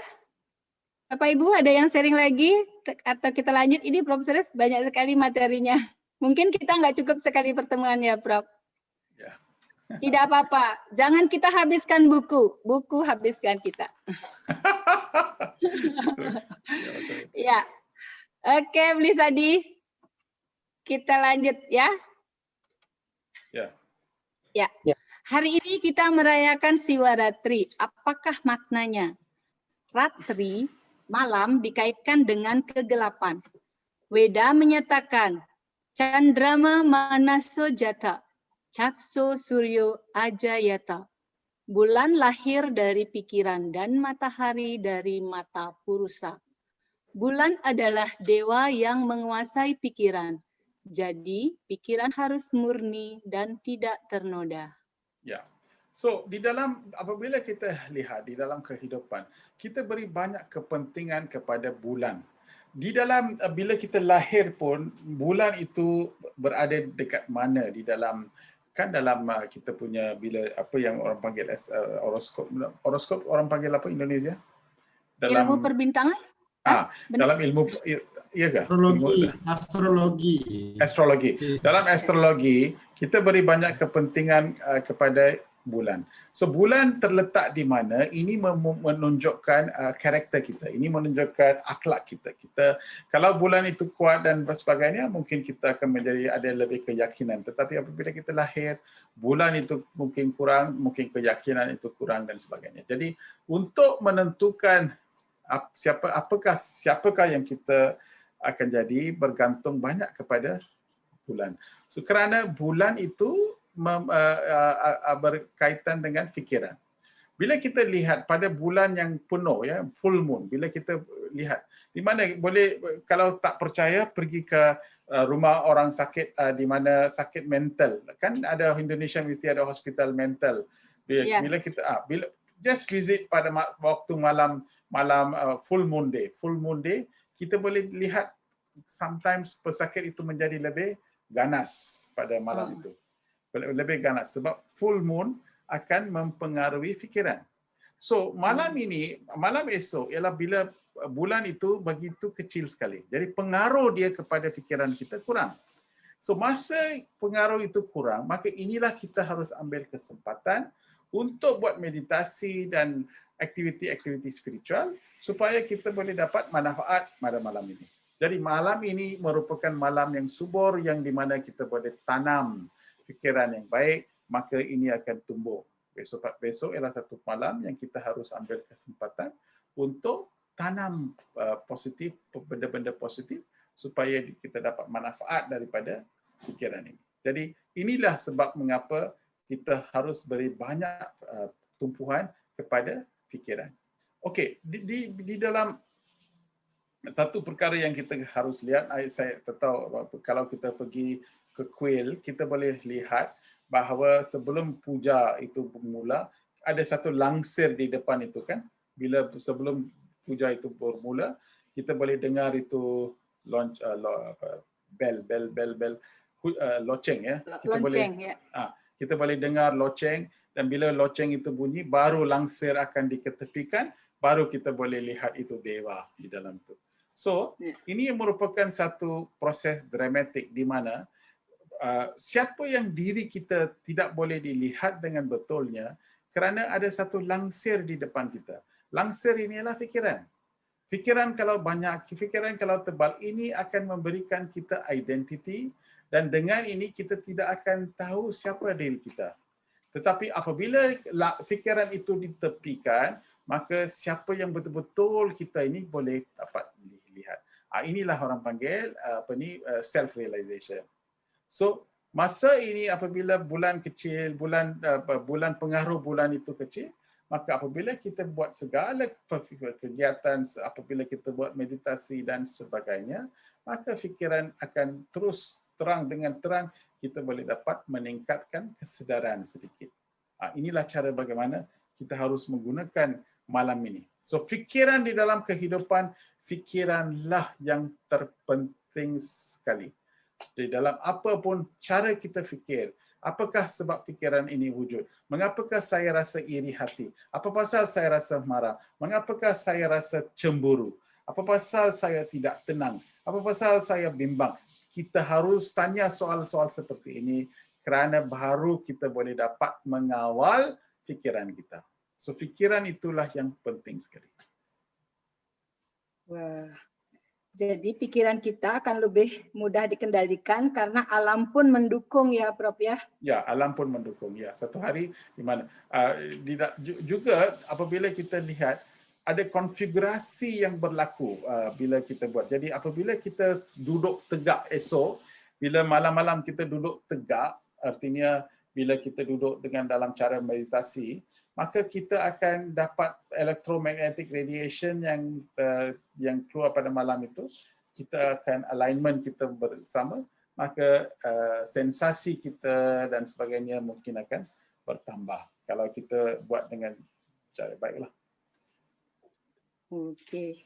Speaker 1: Bapak Ibu ada yang sharing lagi atau kita lanjut? Ini Prof. Suresh banyak sekali materinya. Mungkin kita nggak cukup sekali pertemuan ya, Prof.
Speaker 2: Ya.
Speaker 1: Tidak apa-apa. Jangan kita habiskan buku. Buku habiskan kita. Ya. Oke, Blisadi. Kita lanjut ya. Ya. Hari ini kita merayakan Siwaratri. Apakah maknanya? Ratri, malam, dikaitkan dengan kegelapan. Weda menyatakan, Chandrama Manaso Jata, Cakso Suryo Ajayata. Bulan lahir dari pikiran dan matahari dari mata Purusa. Bulan adalah dewa yang menguasai pikiran. Jadi, pikiran harus murni dan tidak ternoda.
Speaker 2: Ya. So, di dalam apabila kita lihat di dalam kehidupan, kita beri banyak kepentingan kepada bulan. Di dalam bila kita lahir pun, bulan itu berada dekat mana di dalam kita punya bila apa yang orang panggil horoskop orang panggil apa Indonesia? Dalam
Speaker 1: ilmu perbintangan?
Speaker 2: Dalam ilmu iya astrologi. Dalam astrologi kita beri banyak kepentingan kepada bulan. So bulan terletak di mana, ini menunjukkan karakter kita. Ini menunjukkan akhlak kita. Kalau bulan itu kuat dan sebagainya, mungkin kita akan ada lebih keyakinan. Tetapi apabila kita lahir, bulan itu mungkin kurang, mungkin keyakinan itu kurang dan sebagainya. Jadi untuk menentukan siapakah yang kita akan jadi bergantung banyak kepada bulan. So kerana bulan itu berkaitan dengan fikiran. Bila kita lihat pada bulan yang penuh, ya, full moon, bila kita lihat di mana boleh, kalau tak percaya pergi ke rumah orang sakit di mana sakit mental, kan ada Indonesia mesti ada hospital mental. Bila kita just visit pada waktu malam full moon day, kita boleh lihat sometimes pesakit itu menjadi lebih ganas pada malam itu. Lebih ganas sebab full moon akan mempengaruhi fikiran. So malam esok ialah bila bulan itu begitu kecil sekali. Jadi pengaruh dia kepada fikiran kita kurang. So masa pengaruh itu kurang, maka inilah kita harus ambil kesempatan untuk buat meditasi dan aktiviti-aktiviti spiritual supaya kita boleh dapat manfaat pada malam ini. Jadi malam ini merupakan malam yang subur yang di mana kita boleh tanam fikiran yang baik, maka ini akan tumbuh. Besok ialah satu malam yang kita harus ambil kesempatan untuk tanam positif, benda-benda positif supaya kita dapat manfaat daripada fikiran ini. Jadi inilah sebab mengapa kita harus beri banyak tumpuan kepada fikiran. Okey, di dalam satu perkara yang kita harus lihat, saya tahu kalau kita pergi ke kuil, kita boleh lihat bahawa sebelum puja itu bermula, ada satu langsir di depan itu kan. Bila sebelum puja itu bermula, kita boleh dengar itu bel, loceng ya. Kita boleh dengar loceng, dan bila loceng itu bunyi, baru langsir akan diketepikan, baru kita boleh lihat itu dewa di dalam itu. So, ini merupakan satu proses dramatik di mana siapa yang diri kita tidak boleh dilihat dengan betulnya kerana ada satu langsir di depan kita. Langsir ini adalah fikiran. Fikiran kalau banyak, fikiran kalau tebal, ini akan memberikan kita identiti dan dengan ini kita tidak akan tahu siapa diri kita. Tetapi apabila fikiran itu ditepikan, maka siapa yang betul-betul kita ini boleh dapat dilihat. Inilah orang panggil self-realization. So, masa ini apabila bulan kecil, bulan pengaruh bulan itu kecil, maka apabila kita buat segala kegiatan, apabila kita buat meditasi dan sebagainya, maka fikiran akan terus terang dengan terang, kita boleh dapat meningkatkan kesedaran sedikit. Inilah cara bagaimana kita harus menggunakan malam ini. So, fikiran di dalam kehidupan, fikiranlah yang terpenting sekali. Di dalam apapun cara kita fikir, apakah sebab fikiran ini wujud? Mengapakah saya rasa iri hati? Apa pasal saya rasa marah? Mengapakah saya rasa cemburu? Apa pasal saya tidak tenang? Apa pasal saya bimbang? Kita harus tanya soal-soal seperti ini kerana baru kita boleh dapat mengawal fikiran kita. So, fikiran itulah yang penting sekali.
Speaker 1: Wah. Jadi pikiran kita akan lebih mudah dikendalikan karena alam pun mendukung ya Prof ya?
Speaker 2: Ya, alam pun mendukung. Ya, satu hari di mana juga apabila kita lihat ada konfigurasi yang berlaku bila kita buat. Jadi apabila kita duduk tegak esok, bila malam-malam kita duduk tegak, artinya bila kita duduk dengan dalam cara meditasi, maka kita akan dapat electromagnetic radiation yang keluar pada malam itu. Kita akan alignment kita bersama, maka sensasi kita dan sebagainya mungkin akan bertambah kalau kita buat dengan cara baiklah.
Speaker 1: Okey.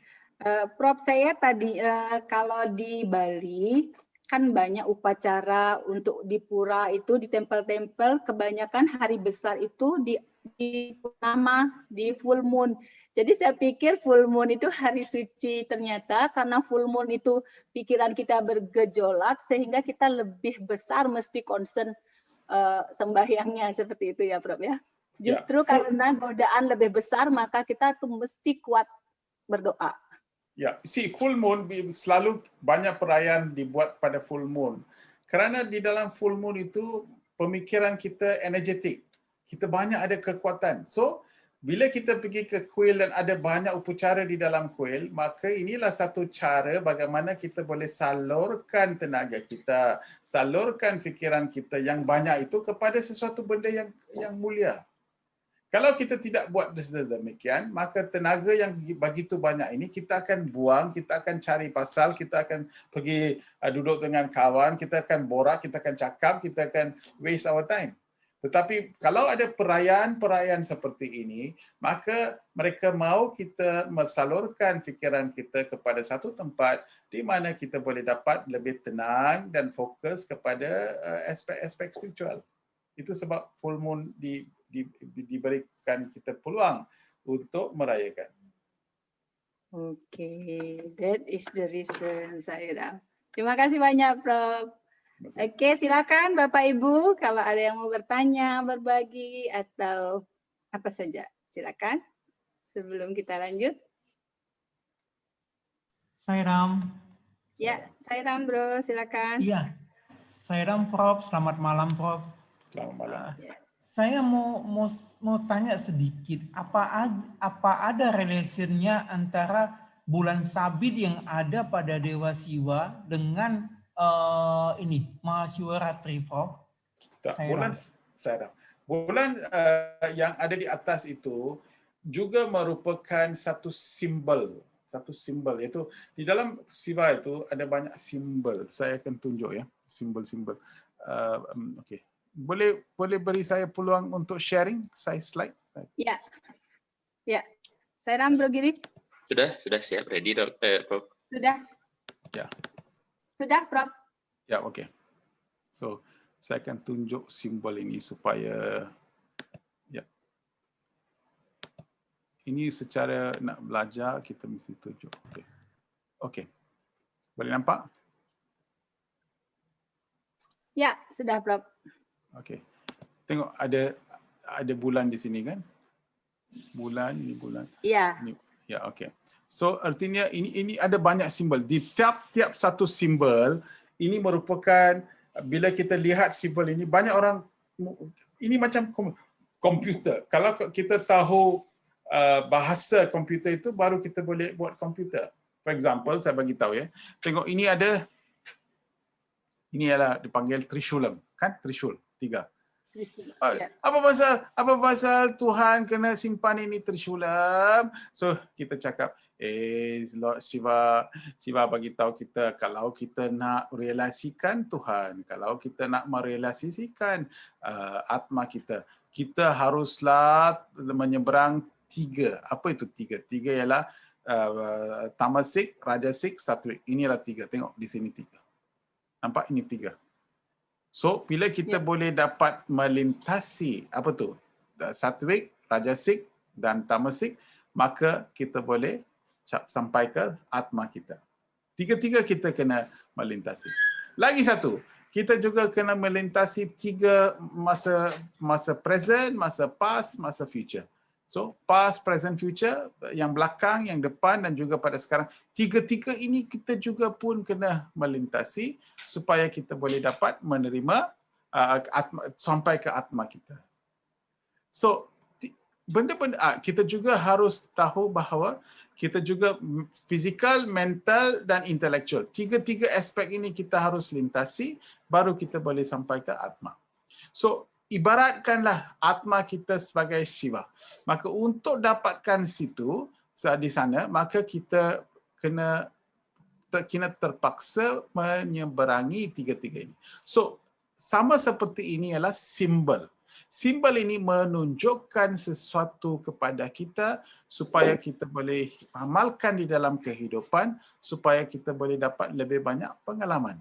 Speaker 1: Prof, saya tadi kalau di Bali kan banyak upacara untuk di pura itu, di tempel-tempel, kebanyakan hari besar itu di purnama, di full moon. Jadi saya pikir full moon itu hari suci, ternyata karena full moon itu pikiran kita bergejolak sehingga kita lebih besar mesti concern sembahyangnya, seperti itu ya Prof ya. Justru karena godaan lebih besar maka kita tuh mesti kuat berdoa.
Speaker 2: Ya, full moon selalu banyak perayaan dibuat pada full moon. Kerana di dalam full moon itu pemikiran kita energetik. Kita banyak ada kekuatan. So, bila kita pergi ke kuil dan ada banyak upacara di dalam kuil, maka inilah satu cara bagaimana kita boleh salurkan tenaga kita, salurkan fikiran kita yang banyak itu kepada sesuatu benda yang mulia. Kalau kita tidak buat demikian, maka tenaga yang begitu banyak ini kita akan buang, kita akan cari pasal, kita akan pergi duduk dengan kawan, kita akan borak, kita akan cakap, kita akan waste our time. Tetapi kalau ada perayaan-perayaan seperti ini, maka mereka mahu kita mensalurkan fikiran kita kepada satu tempat di mana kita boleh dapat lebih tenang dan fokus kepada aspek-aspek spiritual. Itu sebab full moon diberikan kita peluang untuk merayakan.
Speaker 1: Okay, that is the reason, Sairam. Terima kasih banyak, Prof. Oke, silakan Bapak Ibu kalau ada yang mau bertanya, berbagi atau apa saja. Silakan. Sebelum kita lanjut.
Speaker 8: Sairam.
Speaker 1: Ya, Sairam Bro, silakan.
Speaker 8: Iya. Sairam Prof, selamat malam Prof.
Speaker 2: Selamat malam.
Speaker 8: Saya mau tanya sedikit, apa ada relationnya antara bulan sabit yang ada pada Dewa Siwa dengan ini Mahasiwaratri, Prof?
Speaker 2: Bulan yang ada di atas itu juga merupakan satu simbol, iaitu di dalam Siwa itu ada banyak simbol. Saya akan tunjuk ya simbol-simbol. Okey. Boleh beri saya peluang untuk sharing saya slide?
Speaker 1: Ya. Ya. Sairam Bro Giri.
Speaker 9: Sudah siap, ready Prof.
Speaker 1: Sudah.
Speaker 2: Ya.
Speaker 1: Sudah, Prof.
Speaker 2: Ya, okey. So, saya akan tunjuk simbol ini supaya ya. Ini secara nak belajar kita mesti tunjuk. Okey. Okey. Boleh nampak?
Speaker 1: Ya, sudah, Prof.
Speaker 2: Okey. Tengok ada bulan di sini kan? Ini bulan.
Speaker 1: Ya.
Speaker 2: Ya, okey. So artinya ini ada banyak simbol. Di tiap-tiap satu simbol ini merupakan, bila kita lihat simbol ini, banyak orang, ini macam komputer. Kalau kita tahu bahasa komputer itu, baru kita boleh buat komputer. For example, saya bagi tahu ya. Tengok ini adalah dipanggil Trishulam, kan? Trishul 3. Apa pasal Tuhan kena simpan ini Trishulam? So kita cakap, Lord Shiva bagi tahu kita, kalau kita nak relasikan Tuhan, kalau kita nak merealisasikan atma kita, kita haruslah menyeberang 3. Apa itu 3? 3 ialah tamasik, rajasik, satwik. Inilah 3. Tengok di sini 3. Nampak ini 3. So, bila kita boleh dapat melintasi apa tu? Satwik, rajasik dan tamasik, maka kita boleh sampai ke atma kita. 3 kita kena melintasi. Lagi satu, kita juga kena melintasi 3 masa present, masa past, masa future. So, past, present, future, yang belakang, yang depan dan juga pada sekarang. 3 ini kita juga pun kena melintasi supaya kita boleh dapat menerima sampai ke atma kita. So, benda-benda kita juga harus tahu bahawa kita juga fizikal, mental dan intelektual. 3 aspek ini kita harus lintasi baru kita boleh sampai ke atma. So, ibaratkanlah atma kita sebagai Shiva. Maka untuk dapatkan situ di sana, maka kita kena terpaksa menyeberangi 3 ini. So, sama seperti ini ialah simbol. Simbol ini menunjukkan sesuatu kepada kita supaya kita boleh amalkan di dalam kehidupan, supaya kita boleh dapat lebih banyak pengalaman.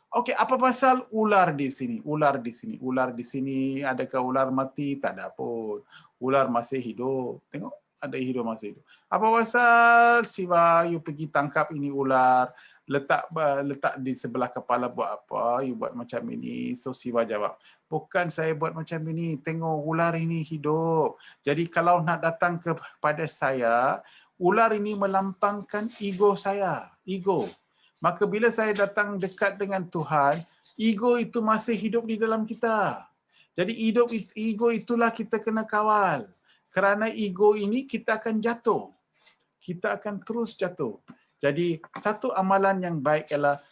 Speaker 2: Okey, apa pasal ular di sini? Ular di sini, adakah ular mati? Tak ada pun. Ular masih hidup. Tengok, ada hidup masih hidup. Apa pasal Siva, you pergi tangkap ini ular, letak di sebelah kepala buat apa? You buat macam ini. So Siva jawab, bukan saya buat macam ini. Tengok ular ini hidup. Jadi kalau nak datang kepada saya, ular ini melampangkan ego saya. Ego. Maka bila saya datang dekat dengan Tuhan, ego itu masih hidup di dalam kita. Jadi ego itulah kita kena kawal. kerana ego ini kita akan jatuh. Kita akan terus jatuh. Jadi satu amalan yang baik ialah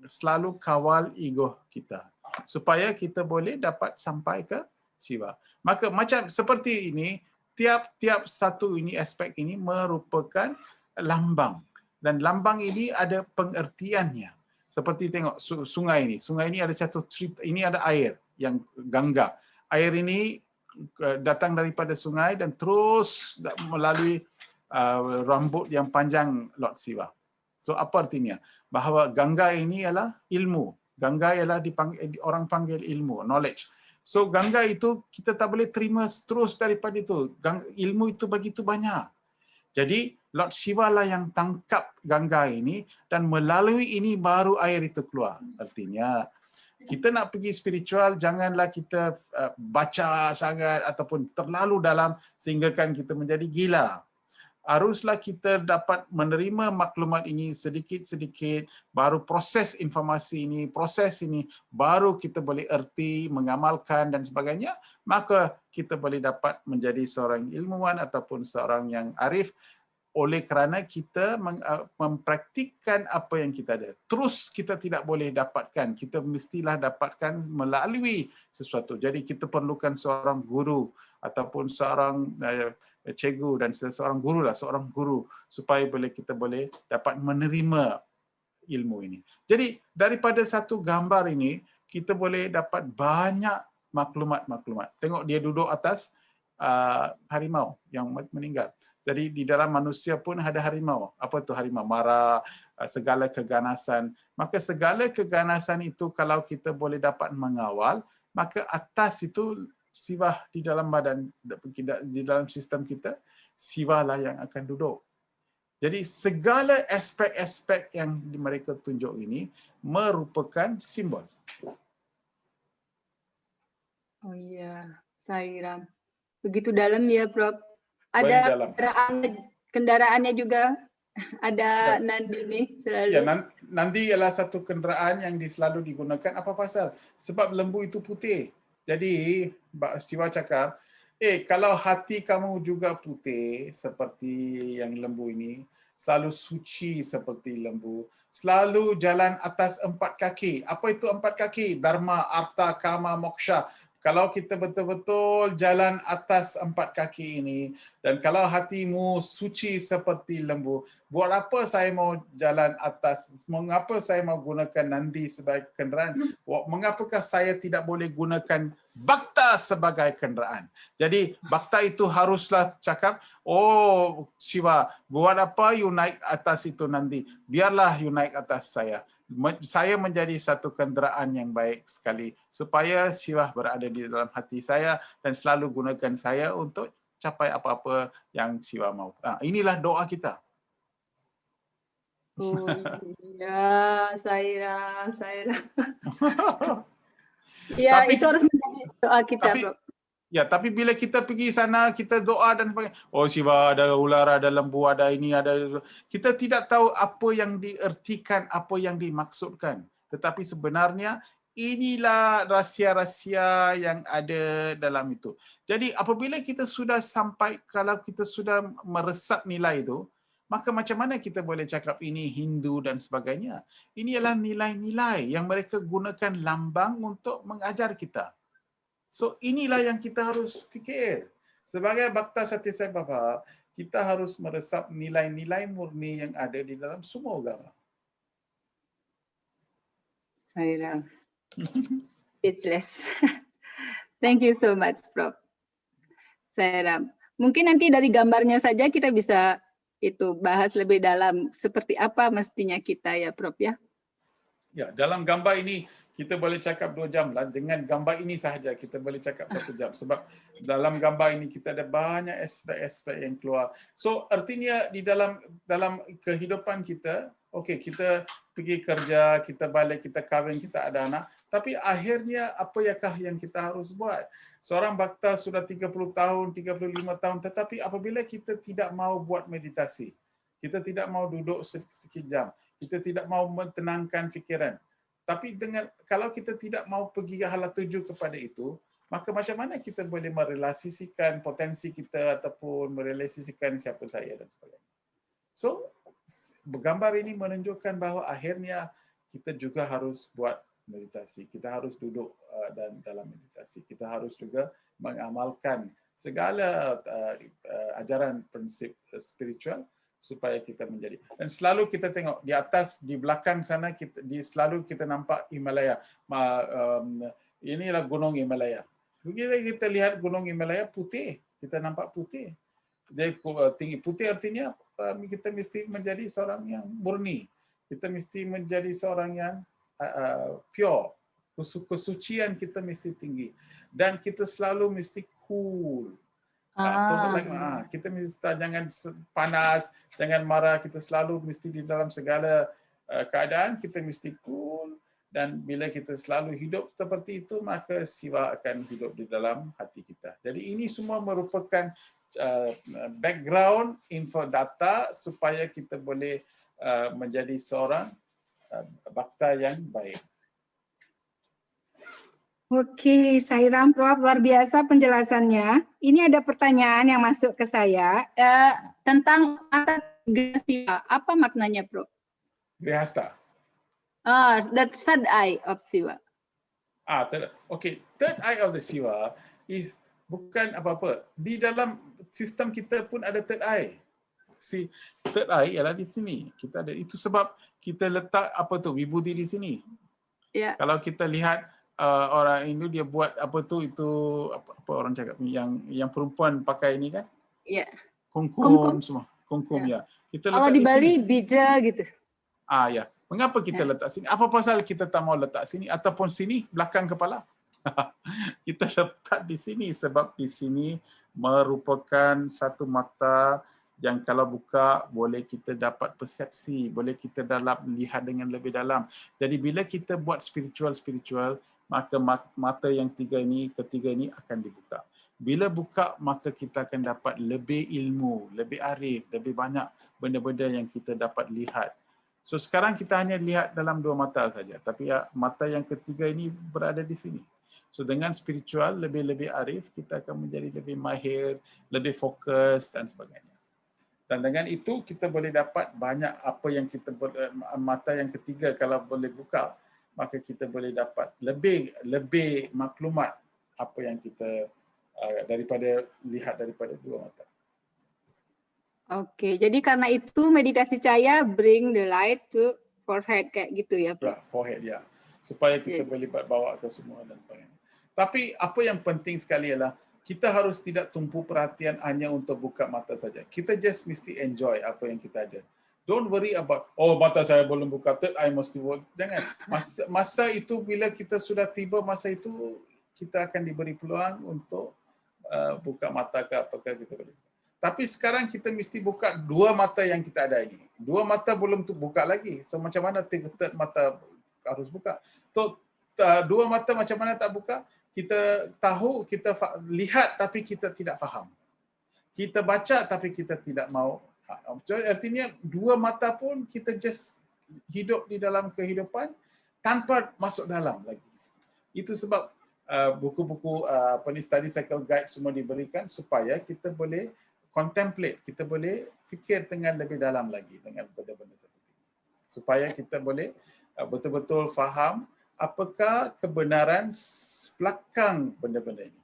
Speaker 2: selalu kawal ego kita supaya kita boleh dapat sampai ke Siwa. Maka macam seperti ini, tiap satu ini aspek ini merupakan lambang, dan lambang ini ada pengertiannya. Seperti tengok sungai ini. Sungai ini ada satu cerita, ini ada air yang Gangga. Air ini datang daripada sungai dan terus melalui rambut yang panjang Lord Siwa. So apa artinya? Bahawa Gangga ini ialah ilmu. Gangga ialah orang panggil ilmu, knowledge. So Gangga itu kita tak boleh terima terus daripada itu. Ilmu itu begitu banyak. Jadi Lord Shiva lah yang tangkap Gangga ini dan melalui ini baru air itu keluar. Artinya kita nak pergi spiritual, janganlah kita baca sangat ataupun terlalu dalam sehingga kan kita menjadi gila. Haruslah kita dapat menerima maklumat ini sedikit-sedikit, baru proses informasi ini, proses ini, baru kita boleh erti, mengamalkan dan sebagainya, maka kita boleh dapat menjadi seorang ilmuwan ataupun seorang yang arif oleh kerana kita mempraktikkan apa yang kita ada. Terus kita tidak boleh dapatkan, kita mestilah dapatkan melalui sesuatu. Jadi kita perlukan seorang guru ataupun seorang cikgu dan seorang guru lah, seorang guru supaya kita boleh dapat menerima ilmu ini. Jadi daripada satu gambar ini kita boleh dapat banyak maklumat-maklumat. Tengok dia duduk atas harimau yang meninggal. Jadi di dalam manusia pun ada harimau. Apa itu harimau? Marah, segala keganasan. Maka segala keganasan itu kalau kita boleh dapat mengawal, maka atas itu Siva di dalam badan, di dalam sistem kita, Siva lah yang akan duduk. Jadi segala aspek-aspek yang mereka tunjuk ini merupakan simbol.
Speaker 1: Oh iya, Sairam. Begitu dalam ya, Prof. Ada kendaraannya juga. Ada Nandi nih selalu.
Speaker 2: Ya, Nandi ialah satu kenderaan yang selalu digunakan. Apa pasal? Sebab lembu itu putih. Jadi Siva cakap, kalau hati kamu juga putih seperti yang lembu ini, selalu suci seperti lembu, selalu jalan atas 4 kaki. Apa itu 4 kaki? Dharma, artha, kama, moksha. Kalau kita betul-betul jalan atas 4 kaki ini, dan kalau hatimu suci seperti lembu, buat apa saya mau jalan atas? Mengapa saya mau gunakan Nandi sebagai kenderaan? Mengapakah saya tidak boleh gunakan Bhakta sebagai kenderaan? Jadi Bhakta itu haruslah cakap, oh Shiva, buat apa you naik atas itu Nandi? Biarlah you naik atas saya. Saya menjadi satu kenderaan yang baik sekali supaya Siva berada di dalam hati saya dan selalu gunakan saya untuk capai apa-apa yang Siva mau. Inilah doa kita.
Speaker 1: Oh iya, Saira. Ya, itu harus menjadi doa kita, Bro.
Speaker 2: Ya, tapi bila kita pergi sana, kita doa dan sebagainya. Oh, Siva, ada ular, ada lembu, ada ini, ada... Kita tidak tahu apa yang diertikan, apa yang dimaksudkan. Tetapi sebenarnya, inilah rahsia-rahsia yang ada dalam itu. Jadi, apabila kita sudah sampai, kalau kita sudah meresap nilai itu, maka macam mana kita boleh cakap ini Hindu dan sebagainya? Ini adalah nilai-nilai yang mereka gunakan lambang untuk mengajar kita. So inilah yang kita harus fikir. Sebagai Bhakta Satya Sai Baba, kita harus meresap nilai-nilai murni yang ada di dalam semua agama.
Speaker 1: Sairam. Speechless. Thank you so much, Prof. Sairam. Mungkin nanti dari gambarnya saja kita bisa itu bahas lebih dalam seperti apa mestinya kita ya, Prof ya.
Speaker 2: Ya, dalam gambar ini kita boleh cakap 2 jam lah. Dengan gambar ini sahaja kita boleh cakap 1 jam. Sebab dalam gambar ini kita ada banyak aspek-aspek yang keluar. So artinya di dalam kehidupan kita, okey, kita pergi kerja, kita balik, kita kahwin, kita ada anak. Tapi akhirnya apakah yang kita harus buat? Seorang Bhakta sudah 30 tahun, 35 tahun. Tetapi apabila kita tidak mau buat meditasi, kita tidak mau duduk sikit jam, kita tidak mau menenangkan fikiran. Tapi kalau kita tidak mau pergi hala tuju kepada itu, maka macam mana kita boleh merelasikan potensi kita ataupun merelasikan siapa saya dan sebagainya. So, bergambar ini menunjukkan bahawa akhirnya kita juga harus buat meditasi. Kita harus duduk dan dalam meditasi. Kita harus juga mengamalkan segala ajaran prinsip spiritual supaya kita menjadi. Dan selalu kita tengok di atas, di belakang sana, selalu kita nampak Himalaya. Inilah Gunung Himalaya. Bila kita lihat Gunung Himalaya putih, kita nampak putih. Dia tinggi. Putih artinya kita mesti menjadi seorang yang murni. Kita mesti menjadi seorang yang pure. Kesucian kita mesti tinggi. Dan kita selalu mesti cool. Kita mesti jangan panas, jangan marah. Kita selalu mesti di dalam segala keadaan, kita mesti cool. Dan bila kita selalu hidup seperti itu, maka siwa akan hidup di dalam hati kita. Jadi ini semua merupakan background info data supaya kita boleh menjadi seorang bhakta yang baik.
Speaker 1: Oke, Sairam, Prof, luar biasa penjelasannya. Ini ada pertanyaan yang masuk ke saya tentang mata tiga siwa. Apa maknanya, Prof?
Speaker 2: Grihasta.
Speaker 1: The third eye of Siva.
Speaker 2: Third eye of the Siva is bukan apa-apa. Di dalam sistem kita pun ada third eye. Third eye ialah di sini. Kita ada. Itu sebab kita letak vibhuti di sini.
Speaker 1: Yeah.
Speaker 2: Kalau kita lihat orang Hindu dia buat itu apa orang cakap yang perempuan pakai ini kan?
Speaker 1: Ya. Yeah.
Speaker 2: Kungkum semua. Kungkum ya. Kita
Speaker 1: kalau di Bali bija gitu.
Speaker 2: Ya. Mengapa kita letak sini? Apa pasal kita tak mau letak sini ataupun sini belakang kepala? Kita letak di sini sebab di sini merupakan satu mata yang kalau buka boleh kita dapat persepsi, boleh kita lihat dengan lebih dalam. Jadi bila kita buat spiritual, maka mata yang ketiga ini akan dibuka. Bila buka, maka kita akan dapat lebih ilmu, lebih arif, lebih banyak benda-benda yang kita dapat lihat. So sekarang kita hanya lihat dalam dua mata saja, tapi mata yang ketiga ini berada di sini. So dengan spiritual lebih arif, kita akan menjadi lebih mahir, lebih fokus dan sebagainya. Dan dengan itu kita boleh dapat banyak apa yang kita mata yang ketiga kalau boleh buka, maka kita boleh dapat lebih maklumat apa yang kita daripada lihat daripada dua mata.
Speaker 1: Oke, jadi karena itu meditasi cahaya bring the light to forehead kayak gitu ya, Pak?
Speaker 2: Forehead ya. Supaya kita boleh bawa ke semua dan sebagainya. Tapi apa yang penting sekali ialah kita harus tidak tumpu perhatian hanya untuk buka mata saja. Kita just mesti enjoy apa yang kita ada. Don't worry about mata saya belum buka, third eye mesti work. Jangan. Masa itu bila kita sudah tiba masa itu kita akan diberi peluang untuk buka mata ke apakah kita boleh. Tapi sekarang kita mesti buka dua mata yang kita ada ini. Dua mata belum buka lagi. So macam mana third mata harus buka? Dua mata macam mana tak buka? Kita tahu, kita lihat tapi kita tidak faham. Kita baca tapi kita tidak mau. Artinya dua mata pun kita just hidup di dalam kehidupan tanpa masuk dalam lagi. Itu sebab buku-buku study cycle guide semua diberikan supaya kita boleh contemplate, kita boleh fikir dengan lebih dalam lagi dengan benda-benda seperti ini. Supaya kita boleh betul-betul faham apakah kebenaran belakang benda-benda ini.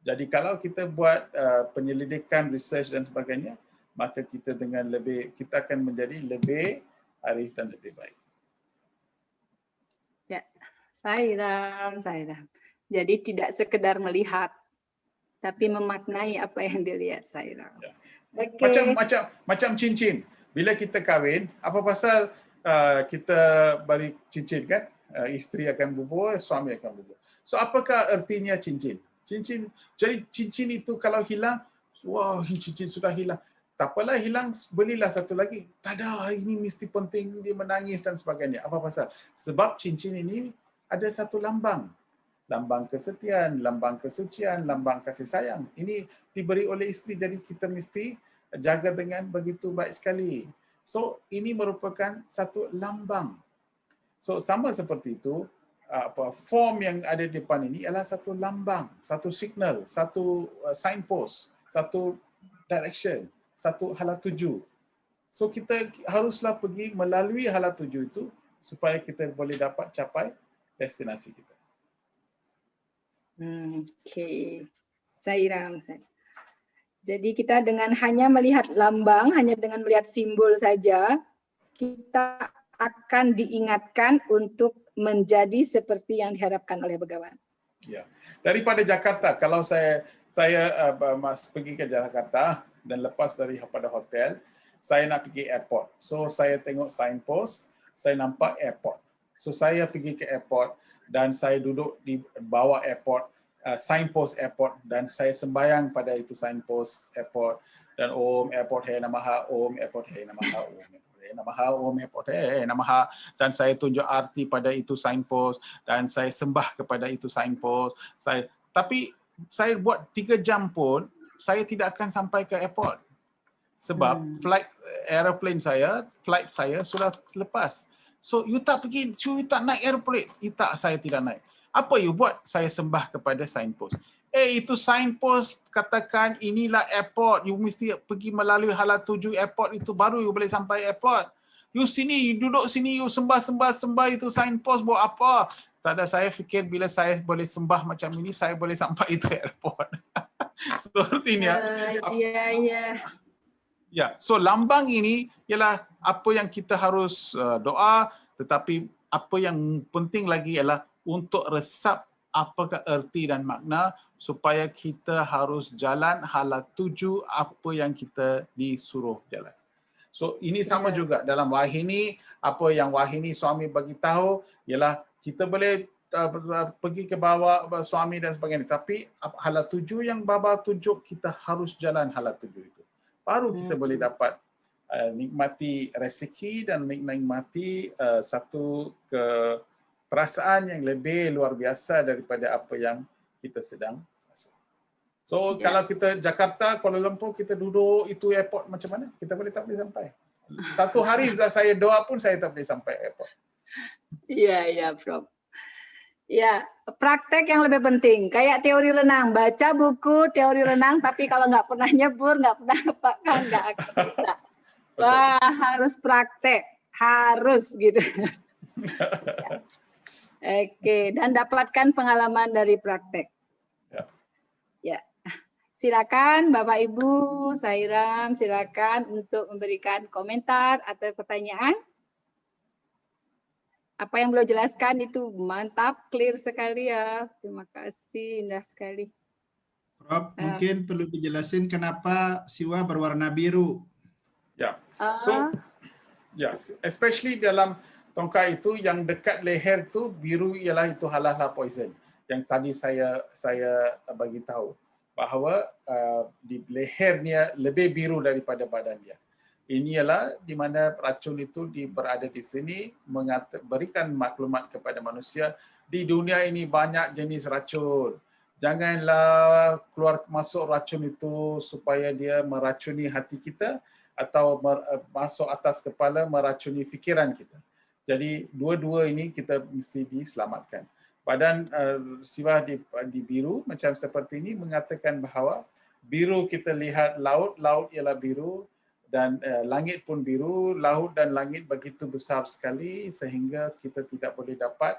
Speaker 2: Jadi kalau kita buat penyelidikan, research dan sebagainya, maka kita akan menjadi lebih arif dan lebih baik.
Speaker 1: Ya, Sairam. Jadi tidak sekedar melihat, tapi memaknai apa yang dilihat, Sairam.
Speaker 2: Ya.
Speaker 1: Okay.
Speaker 2: Macam cincin. Bila kita kahwin, apa pasal kita beri cincin kan? Isteri akan bubur, suami akan bubur. So apakah artinya cincin? Jadi cincin itu kalau hilang, cincin sudah hilang. Tak apalah hilang, belilah satu lagi. Tak ada, ini mesti penting, dia menangis dan sebagainya. Apa pasal? Sebab cincin ini ada satu lambang. Lambang kesetiaan, lambang kesucian, lambang kasih sayang. Ini diberi oleh isteri, jadi kita mesti jaga dengan begitu baik sekali. So ini merupakan satu lambang. So sama seperti itu, form yang ada di depan ini adalah satu lambang, satu signal, satu signpost, satu direction, satu hala tuju. So kita haruslah pergi melalui hala tuju itu supaya kita boleh dapat capai destinasi kita.
Speaker 1: Okey. Sairam. Jadi kita dengan hanya melihat lambang, hanya dengan melihat simbol saja, kita akan diingatkan untuk menjadi seperti yang diharapkan oleh Begawan.
Speaker 2: Ya. Daripada Jakarta, kalau saya pergi ke Jakarta dan lepas daripada hotel, saya nak pergi airport. So saya tengok signpost, saya nampak airport. So saya pergi ke airport dan saya duduk di bawah airport, signpost airport, dan saya sembahyang pada itu signpost airport, dan Om Airport Hai Namaha, Om Airport Hai Namaha, Om Airport Hai Namaha, Om Airport Hai Namaha, dan saya tunjuk arti pada itu signpost dan saya sembah kepada itu signpost. Tapi saya buat 3 jam pun saya tidak akan sampai ke airport. Sebab flight saya sudah lepas. So you tak pergi, you tak naik airplane. Saya tidak naik. Apa you buat? Saya sembah kepada signpost. Itu signpost katakan inilah airport. You mesti pergi melalui hala tuju airport itu baru you boleh sampai airport. You sini, you duduk sini, you sembah itu signpost buat apa? Tak ada, saya fikir bila saya boleh sembah macam ini, saya boleh sampai itu airport. Sepertinya. Ya, so lambang ini ialah apa yang kita harus doa, tetapi apa yang penting lagi ialah untuk resap apakah erti dan makna supaya kita harus jalan hala tuju apa yang kita disuruh jalan. So ini sama juga dalam wahini, apa yang wahini suami bagi tahu ialah kita boleh pergi ke bawah suami dan sebagainya, tapi hala tuju yang baba tunjuk kita harus jalan hala tuju itu. Baru kita boleh dapat nikmati rezeki dan nikmati satu perasaan yang lebih luar biasa daripada apa yang kita sedang rasa. So kalau kita Jakarta, Kuala Lumpur, kita duduk itu airport macam mana? Kita tak boleh sampai. Satu hari saya doa pun saya tak boleh sampai airport.
Speaker 1: Ya, Prof. Ya, praktek yang lebih penting. Kayak teori renang, baca buku teori renang, tapi kalau nggak pernah nyebur, nggak pernah ngepakan, nggak akan bisa. Wah, harus praktek, harus gitu. Oke, dan dapatkan pengalaman dari praktek. Ya, silakan Bapak Ibu, Sairam, silakan untuk memberikan komentar atau pertanyaan. Apa yang beliau jelaskan itu mantap, clear sekali ya. Terima kasih, indah sekali.
Speaker 6: Prof, mungkin perlu dijelasin kenapa siwa berwarna biru.
Speaker 2: Ya, so especially dalam tongkat itu yang dekat leher tu biru ialah itu halal poison. Yang tadi saya bagi tahu bahawa di lehernya lebih biru daripada badan dia. Ini ialah di mana racun itu berada di sini berikan maklumat kepada manusia di dunia ini banyak jenis racun. Janganlah keluar masuk racun itu supaya dia meracuni hati kita atau masuk atas kepala meracuni fikiran kita. Jadi dua-dua ini kita mesti diselamatkan. Badan siwah di biru macam seperti ini mengatakan bahawa biru kita lihat laut ialah biru. Dan langit pun biru, laut dan langit begitu besar sekali sehingga kita tidak boleh dapat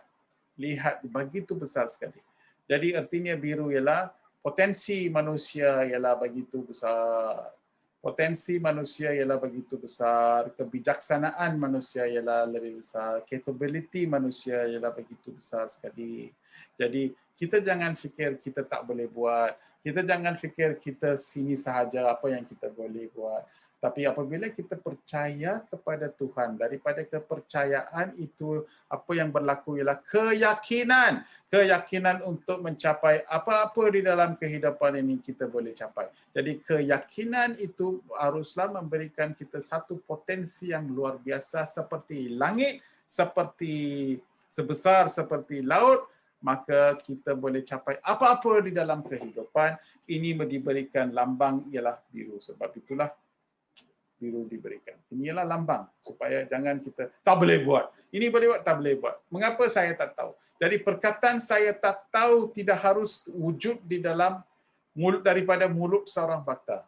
Speaker 2: lihat begitu besar sekali. Jadi artinya biru ialah potensi manusia ialah begitu besar. Potensi manusia ialah begitu besar, kebijaksanaan manusia ialah lebih besar, capability manusia ialah begitu besar sekali. Jadi kita jangan fikir kita tak boleh buat, kita jangan fikir kita sini sahaja apa yang kita boleh buat. Tapi apabila kita percaya kepada Tuhan, daripada kepercayaan itu apa yang berlaku ialah keyakinan. Keyakinan untuk mencapai apa-apa di dalam kehidupan ini kita boleh capai. Jadi keyakinan itu haruslah memberikan kita satu potensi yang luar biasa seperti langit, seperti sebesar seperti laut, maka kita boleh capai apa-apa di dalam kehidupan. Ini diberikan lambang ialah biru. Sebab itulah biru diberikan. Inilah lambang supaya jangan kita tak boleh buat. Ini boleh buat, tak boleh buat. Mengapa saya tak tahu? Jadi perkataan saya tak tahu tidak harus wujud di dalam mulut daripada mulut seorang bakta.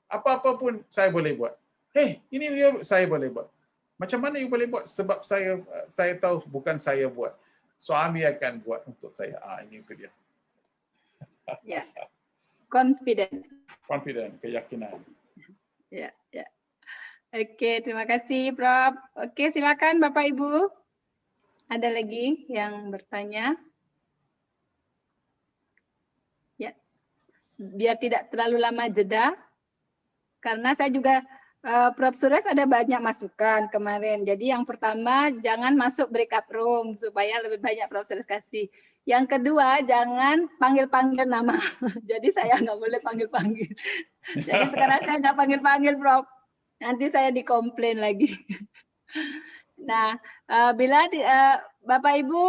Speaker 2: Apa-apa pun saya boleh buat. Hey, ini saya boleh buat. Macam mana you boleh buat? Sebab saya tahu bukan saya buat. Suami akan buat untuk saya. Ini itu dia.
Speaker 1: Ya. Confident.
Speaker 2: Confident, keyakinan.
Speaker 1: Ya, ya. Oke, terima kasih Prof. Oke, silakan Bapak Ibu. Ada lagi yang bertanya? Ya. Biar tidak terlalu lama jeda. Karena saya juga Prof. Suresh ada banyak masukan kemarin. Jadi yang pertama, jangan masuk breakout room supaya lebih banyak Prof. Suresh kasih. Yang kedua, jangan panggil-panggil nama. Jadi saya nggak boleh panggil-panggil. Jadi sekarang saya nggak panggil-panggil, Prof. Nanti saya dikomplain lagi. Nah, bila Bapak Ibu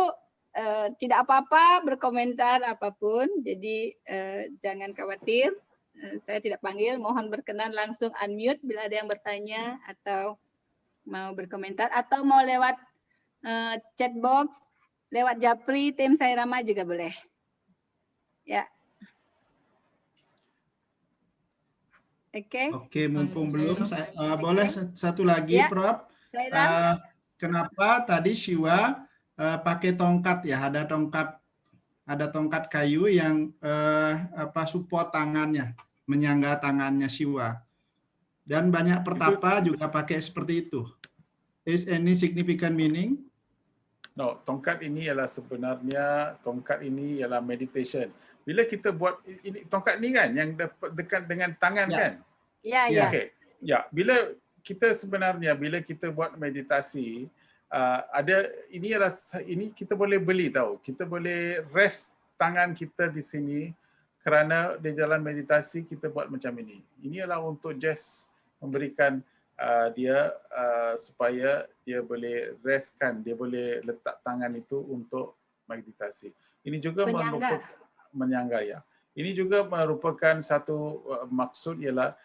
Speaker 1: tidak apa-apa berkomentar apapun, jadi jangan khawatir. Saya tidak panggil, mohon berkenan langsung unmute bila ada yang bertanya atau mau berkomentar atau mau lewat chat box, lewat Japri, tim saya Rama juga boleh. Ya. Oke.
Speaker 6: Oke, mumpung belum, boleh satu lagi,
Speaker 1: Ya,
Speaker 6: Prof. Kenapa tadi Siwa pakai tongkat ya? Ada tongkat kayu yang support tangannya, menyangga tangannya Siwa. Dan banyak pertapa juga pakai seperti itu. Is any significant meaning?
Speaker 2: No, tongkat ini sebenarnya meditation. Bila kita buat ini tongkat ni kan yang dekat dengan tangan kan?
Speaker 1: Ya, ya.
Speaker 2: Okey. Ya, bila kita buat meditasi ini kita boleh beli tahu. Kita boleh rest tangan kita di sini kerana di dalam meditasi kita buat macam ini. Ini adalah untuk just memberikan dia supaya dia boleh restkan, dia boleh letak tangan itu untuk meditasi. Ini juga menyangga ya. Ini juga merupakan satu maksud ialah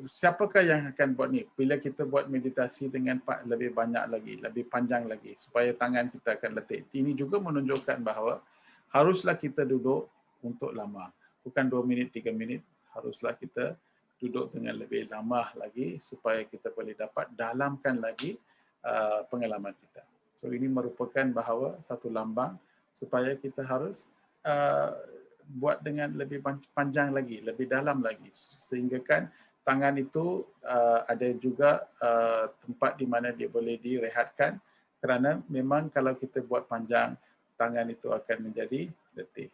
Speaker 2: siapakah yang akan buat ni? Bila kita buat meditasi dengan lebih banyak lagi, lebih panjang lagi supaya tangan kita akan letih. Ini juga menunjukkan bahawa haruslah kita duduk untuk lama. Bukan 2 minit, 3 minit. Haruslah kita duduk dengan lebih lama lagi supaya kita boleh dapat dalamkan lagi pengalaman kita. So ini merupakan bahawa satu lambang supaya kita harus buat dengan lebih panjang lagi, lebih dalam lagi sehingga kan tangan itu ada juga tempat di mana dia boleh direhatkan kerana memang kalau kita buat panjang tangan itu akan menjadi letih.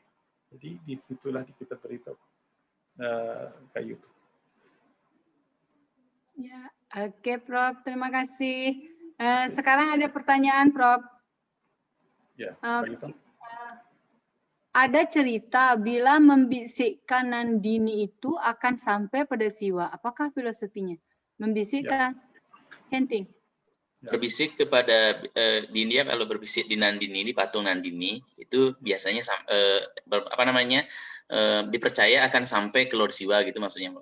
Speaker 2: Jadi di situlah kita beritahu kayu itu.
Speaker 1: Ya, oke Prof. Terima kasih. Sekarang ada pertanyaan Prof.
Speaker 2: Ya, begitu.
Speaker 1: Ada cerita bila membisikkan Nandini itu akan sampai pada Siwa. Apakah filosofinya? Membisikkan, chanting.
Speaker 9: Berbisik kepada di India kalau berbisik di Nandini, di patung Nandini itu biasanya dipercaya akan sampai ke Lord Siwa gitu maksudnya.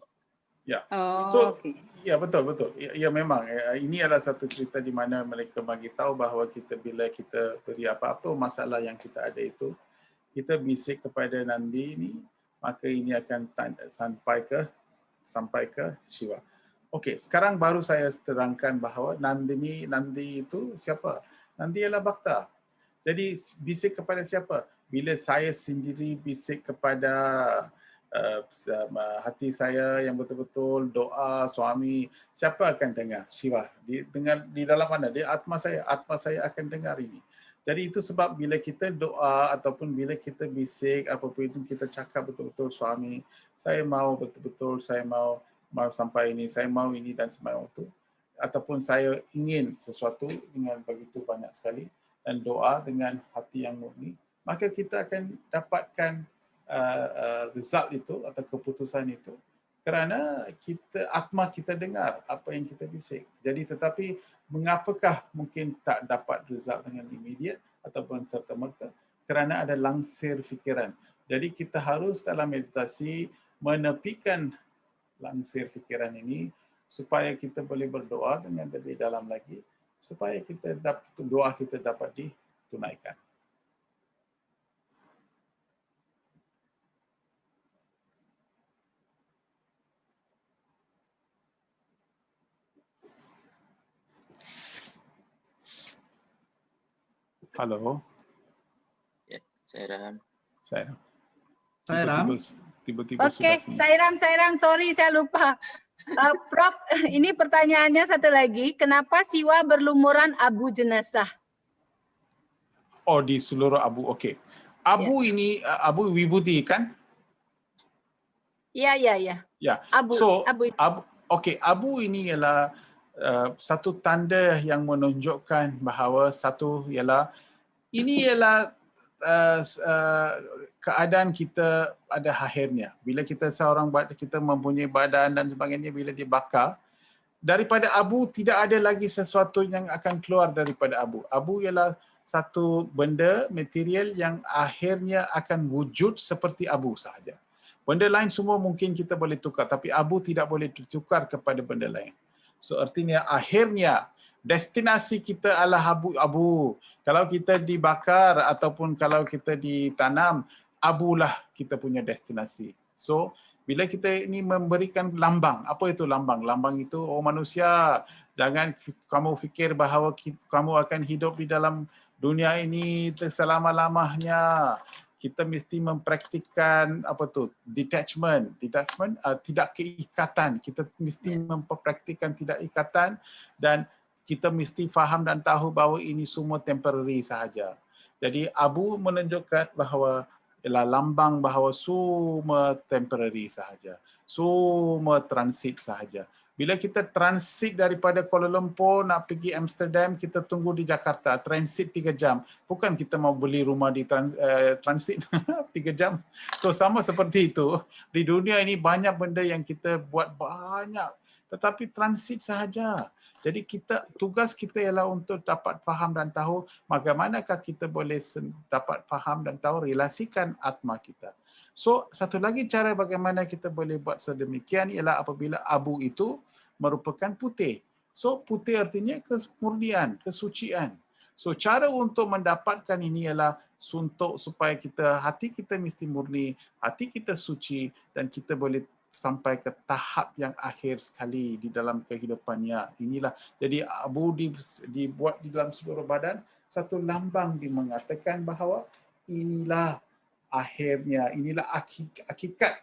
Speaker 2: Ya. So, ya betul. Ya memang ini adalah satu cerita di mana mereka bagi tahu bahawa bila kita beri apa-apa masalah yang kita ada itu, kita bisik kepada Nandi ini, maka ini akan sampai ke Siwa. Okey, sekarang baru saya terangkan bahawa Nandi itu siapa? Nandi ialah Bhakta. Jadi bisik kepada siapa? Bila saya sendiri bisik kepada hati saya yang betul-betul doa suami, siapa akan dengar? Siwa. Di dalam mana? Di atma saya akan dengar ini. Jadi itu sebab bila kita doa ataupun bila kita bisik apapun itu kita cakap betul-betul suami, saya mau betul-betul, saya mau sampai ini, saya mau ini dan semacam itu. Ataupun saya ingin sesuatu dengan begitu banyak sekali dan doa dengan hati yang murni, maka kita akan dapatkan result itu atau keputusan itu kerana atma kita dengar apa yang kita bisik. Jadi tetapi mengapakah mungkin tak dapat result dengan immediate ataupun serta-merta? Kerana ada langsir fikiran. Jadi kita harus dalam meditasi menepikan langsir fikiran ini supaya kita boleh berdoa dengan lebih dalam lagi, supaya doa kita dapat ditunaikan. Halo.
Speaker 9: Ya, saya Ram.
Speaker 2: Tiba-tiba
Speaker 1: Oke,
Speaker 2: sudah
Speaker 1: saya Ram, sorry saya lupa. Prof, ini pertanyaannya satu lagi. Kenapa siwa berlumuran abu jenazah?
Speaker 2: Oh, di seluruh abu. Okey. Abu ini abu wibudi kan?
Speaker 1: Iya.
Speaker 2: Ya.
Speaker 1: Abu.
Speaker 2: So,
Speaker 1: Abu.
Speaker 2: abu ini ialah satu tanda yang menunjukkan bahawa ini ialah keadaan kita pada akhirnya. Bila kita mempunyai badan dan sebagainya, bila dibakar, daripada abu tidak ada lagi sesuatu yang akan keluar daripada abu. Abu ialah satu benda, material yang akhirnya akan wujud seperti abu sahaja. Benda lain semua mungkin kita boleh tukar, tapi abu tidak boleh ditukar kepada benda lain. So artinya akhirnya destinasi kita adalah abu-abu. Kalau kita dibakar ataupun kalau kita ditanam, abulah kita punya destinasi. So bila kita ini memberikan lambang, apa itu lambang? Lambang itu manusia. Jangan kamu fikir bahawa kamu akan hidup di dalam dunia ini selama-lamanya. Kita mesti mempraktikkan detachment, tidak keikatan. Kita mesti mempraktikkan tidak ikatan dan kita mesti faham dan tahu bahawa ini semua temporary sahaja. Jadi abu menunjukkan bahawa ialah lambang bahawa semua temporary sahaja. Semua transit sahaja. Bila kita transit daripada Kuala Lumpur nak pergi Amsterdam, kita tunggu di Jakarta, transit 3 jam. Bukan kita mau beli rumah di transit 3 jam. So sama seperti itu, di dunia ini banyak benda yang kita buat banyak, tetapi transit sahaja. Jadi tugas kita ialah untuk dapat faham dan tahu bagaimanakah kita boleh dapat faham dan tahu relasikan atma kita. So, satu lagi cara bagaimana kita boleh buat sedemikian ialah apabila abu itu merupakan putih. So, putih artinya kemurnian, kesucian. So, cara untuk mendapatkan ini ialah supaya hati kita mesti murni, hati kita suci dan kita boleh sampai ke tahap yang akhir sekali di dalam kehidupannya. Inilah, jadi abu dibuat di dalam seluruh badan, satu lambang mengatakan bahawa inilah akhirnya, inilah hakikat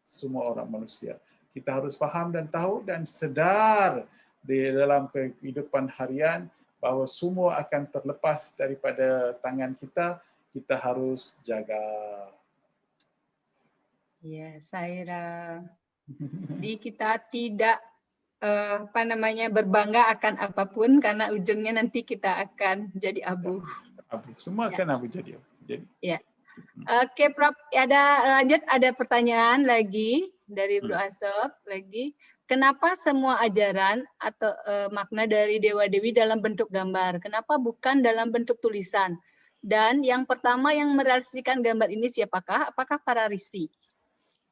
Speaker 2: semua orang manusia. Kita harus faham dan tahu dan sedar di dalam kehidupan harian bahawa semua akan terlepas daripada tangan kita. Kita harus jaga.
Speaker 1: Ya, Saira. Jadi kita tidak berbangga akan apapun karena ujungnya nanti kita akan jadi abu.
Speaker 2: Semua akan abu jadi abu.
Speaker 1: Ya. Oke, Prof. Ada pertanyaan lagi dari Bro Asok lagi. Kenapa semua ajaran atau makna dari dewa-dewi dalam bentuk gambar? Kenapa bukan dalam bentuk tulisan? Dan yang pertama yang merealisasikan gambar ini siapakah? Apakah para risi?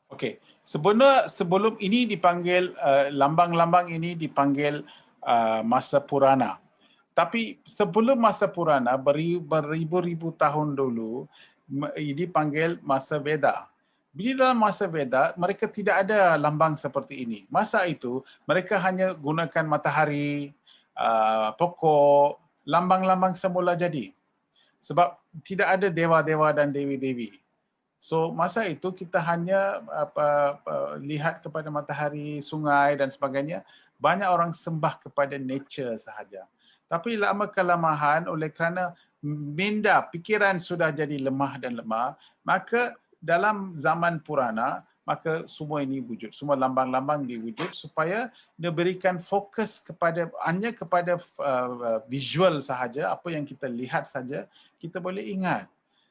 Speaker 2: Okey, sebelum ini dipanggil lambang-lambang ini dipanggil masa Purana. Tapi sebelum masa Purana beribu-ribu tahun dulu ini dipanggil masa Veda. Bila dalam masa Veda mereka tidak ada lambang seperti ini. Masa itu mereka hanya gunakan matahari, pokok, lambang-lambang semula jadi. Sebab tidak ada dewa-dewa dan dewi-dewi. So masa itu kita hanya lihat kepada matahari, sungai dan sebagainya. Banyak orang sembah kepada nature sahaja. Tapi lama kelamahan oleh kerana minda pikiran sudah jadi lemah dan lemah, maka dalam zaman Purana maka semua ini wujud, semua lambang-lambang diwujud supaya diberikan fokus hanya kepada visual sahaja, apa yang kita lihat saja kita boleh ingat.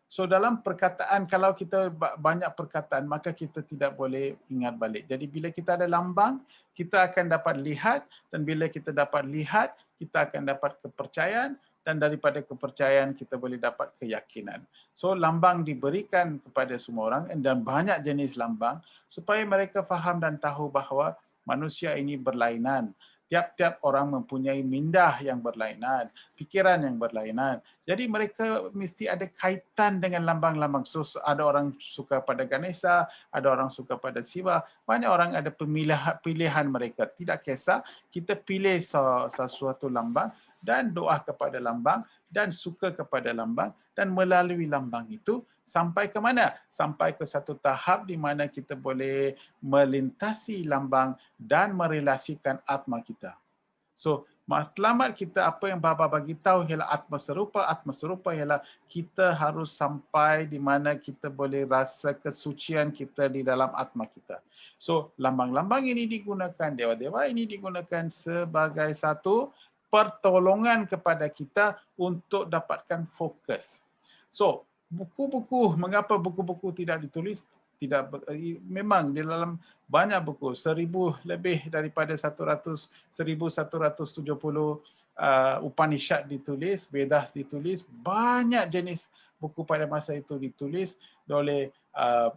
Speaker 2: So dalam perkataan, kalau kita banyak perkataan, maka kita tidak boleh ingat balik. Jadi bila kita ada lambang, kita akan dapat lihat, dan bila kita dapat lihat, kita akan dapat kepercayaan, dan daripada kepercayaan kita boleh dapat keyakinan. So lambang diberikan kepada semua orang dan banyak jenis lambang supaya mereka faham dan tahu bahawa manusia ini berlainan. Tiap-tiap orang mempunyai minda yang berlainan, pikiran yang berlainan. Jadi mereka mesti ada kaitan dengan lambang-lambang. So, ada orang suka pada Ganesha, ada orang suka pada Siva. Banyak orang ada pilihan mereka. Tidak kisah, kita pilih sesuatu lambang dan doa kepada lambang dan suka kepada lambang dan melalui lambang itu sampai ke mana? Sampai ke satu tahap di mana kita boleh melintasi lambang dan merelasikan atma kita. So, matlamat kita apa yang Bapa bagi tahu ialah atma serupa ialah kita harus sampai di mana kita boleh rasa kesucian kita di dalam atma kita. So, lambang-lambang ini digunakan, dewa-dewa ini digunakan sebagai satu pertolongan kepada kita untuk dapatkan fokus. So, buku-buku, mengapa buku-buku tidak ditulis? Memang di dalam banyak buku, 1000 lebih daripada 1170 Upanishad ditulis, Vedas ditulis, banyak jenis buku pada masa itu ditulis oleh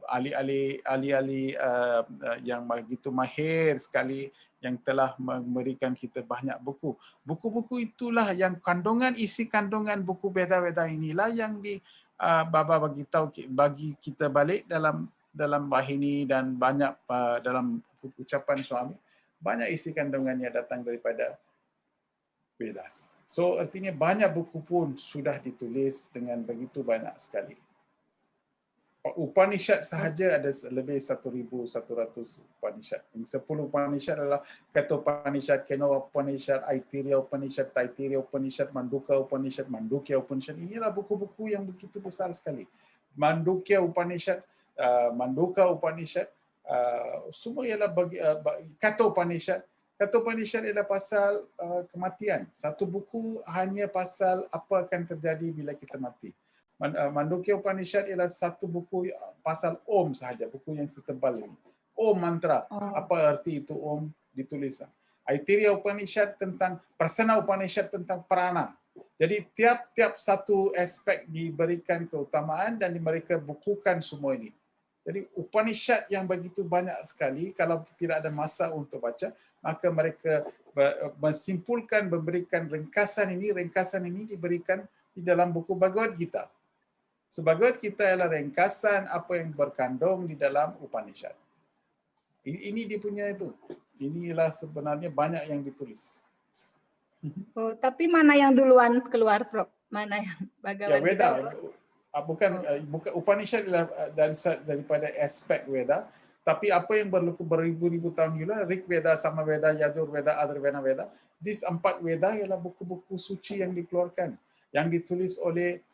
Speaker 2: ahli-ahli yang begitu mahir sekali yang telah memberikan kita banyak buku. Buku-buku itulah yang isi kandungan buku Veda-Veda inilah yang Baba bagi tahu bagi kita balik dalam Bahini dan banyak dalam ucapan suami, banyak isi kandungannya datang daripada Vedas. So artinya banyak buku pun sudah ditulis dengan begitu banyak sekali. Upanishad sahaja ada lebih 1,100 Upanishad. 10 Upanishad adalah Kata Upanishad, Kena Upanishad, Aitiriya Upanishad, Taittiriya Upanishad, Manduka Upanishad, Mandukya Upanishad. Inilah buku-buku yang begitu besar sekali. Mandukya Upanishad, Manduka Upanishad, semua ialah Kata Upanishad. Kata Upanishad ialah pasal kematian. Satu buku hanya pasal apa akan terjadi bila kita mati. Mandukya Upanishad ialah satu buku pasal Om sahaja, buku yang setebal ini. Om mantra, apa arti itu Om ditulis. Aitiriya Upanishad tentang, Prasana Upanishad tentang prana. Jadi tiap-tiap satu aspek diberikan keutamaan dan mereka bukukan semua ini. Jadi Upanishad yang begitu banyak sekali, kalau tidak ada masa untuk baca, maka mereka mensimpulkan, memberikan ringkasan ini diberikan di dalam buku Bhagavad Gita. So, Bhagavad Gita ialah ringkasan apa yang berkandung di dalam Upanishad. Ini dia punya itu. Inilah sebenarnya banyak yang ditulis.
Speaker 1: Oh, tapi mana yang duluan keluar, Prof? Mana yang Bhagavad
Speaker 2: ya, Veda.
Speaker 1: Gita?
Speaker 2: Bukan Upanishad ialah daripada aspek Veda, tapi apa yang beribu-ribu tahun dulu, Rig Veda, Sama Veda, Yajur Veda, Atharvana Veda, these 4 Veda ialah buku-buku suci yang dikeluarkan, yang ditulis oleh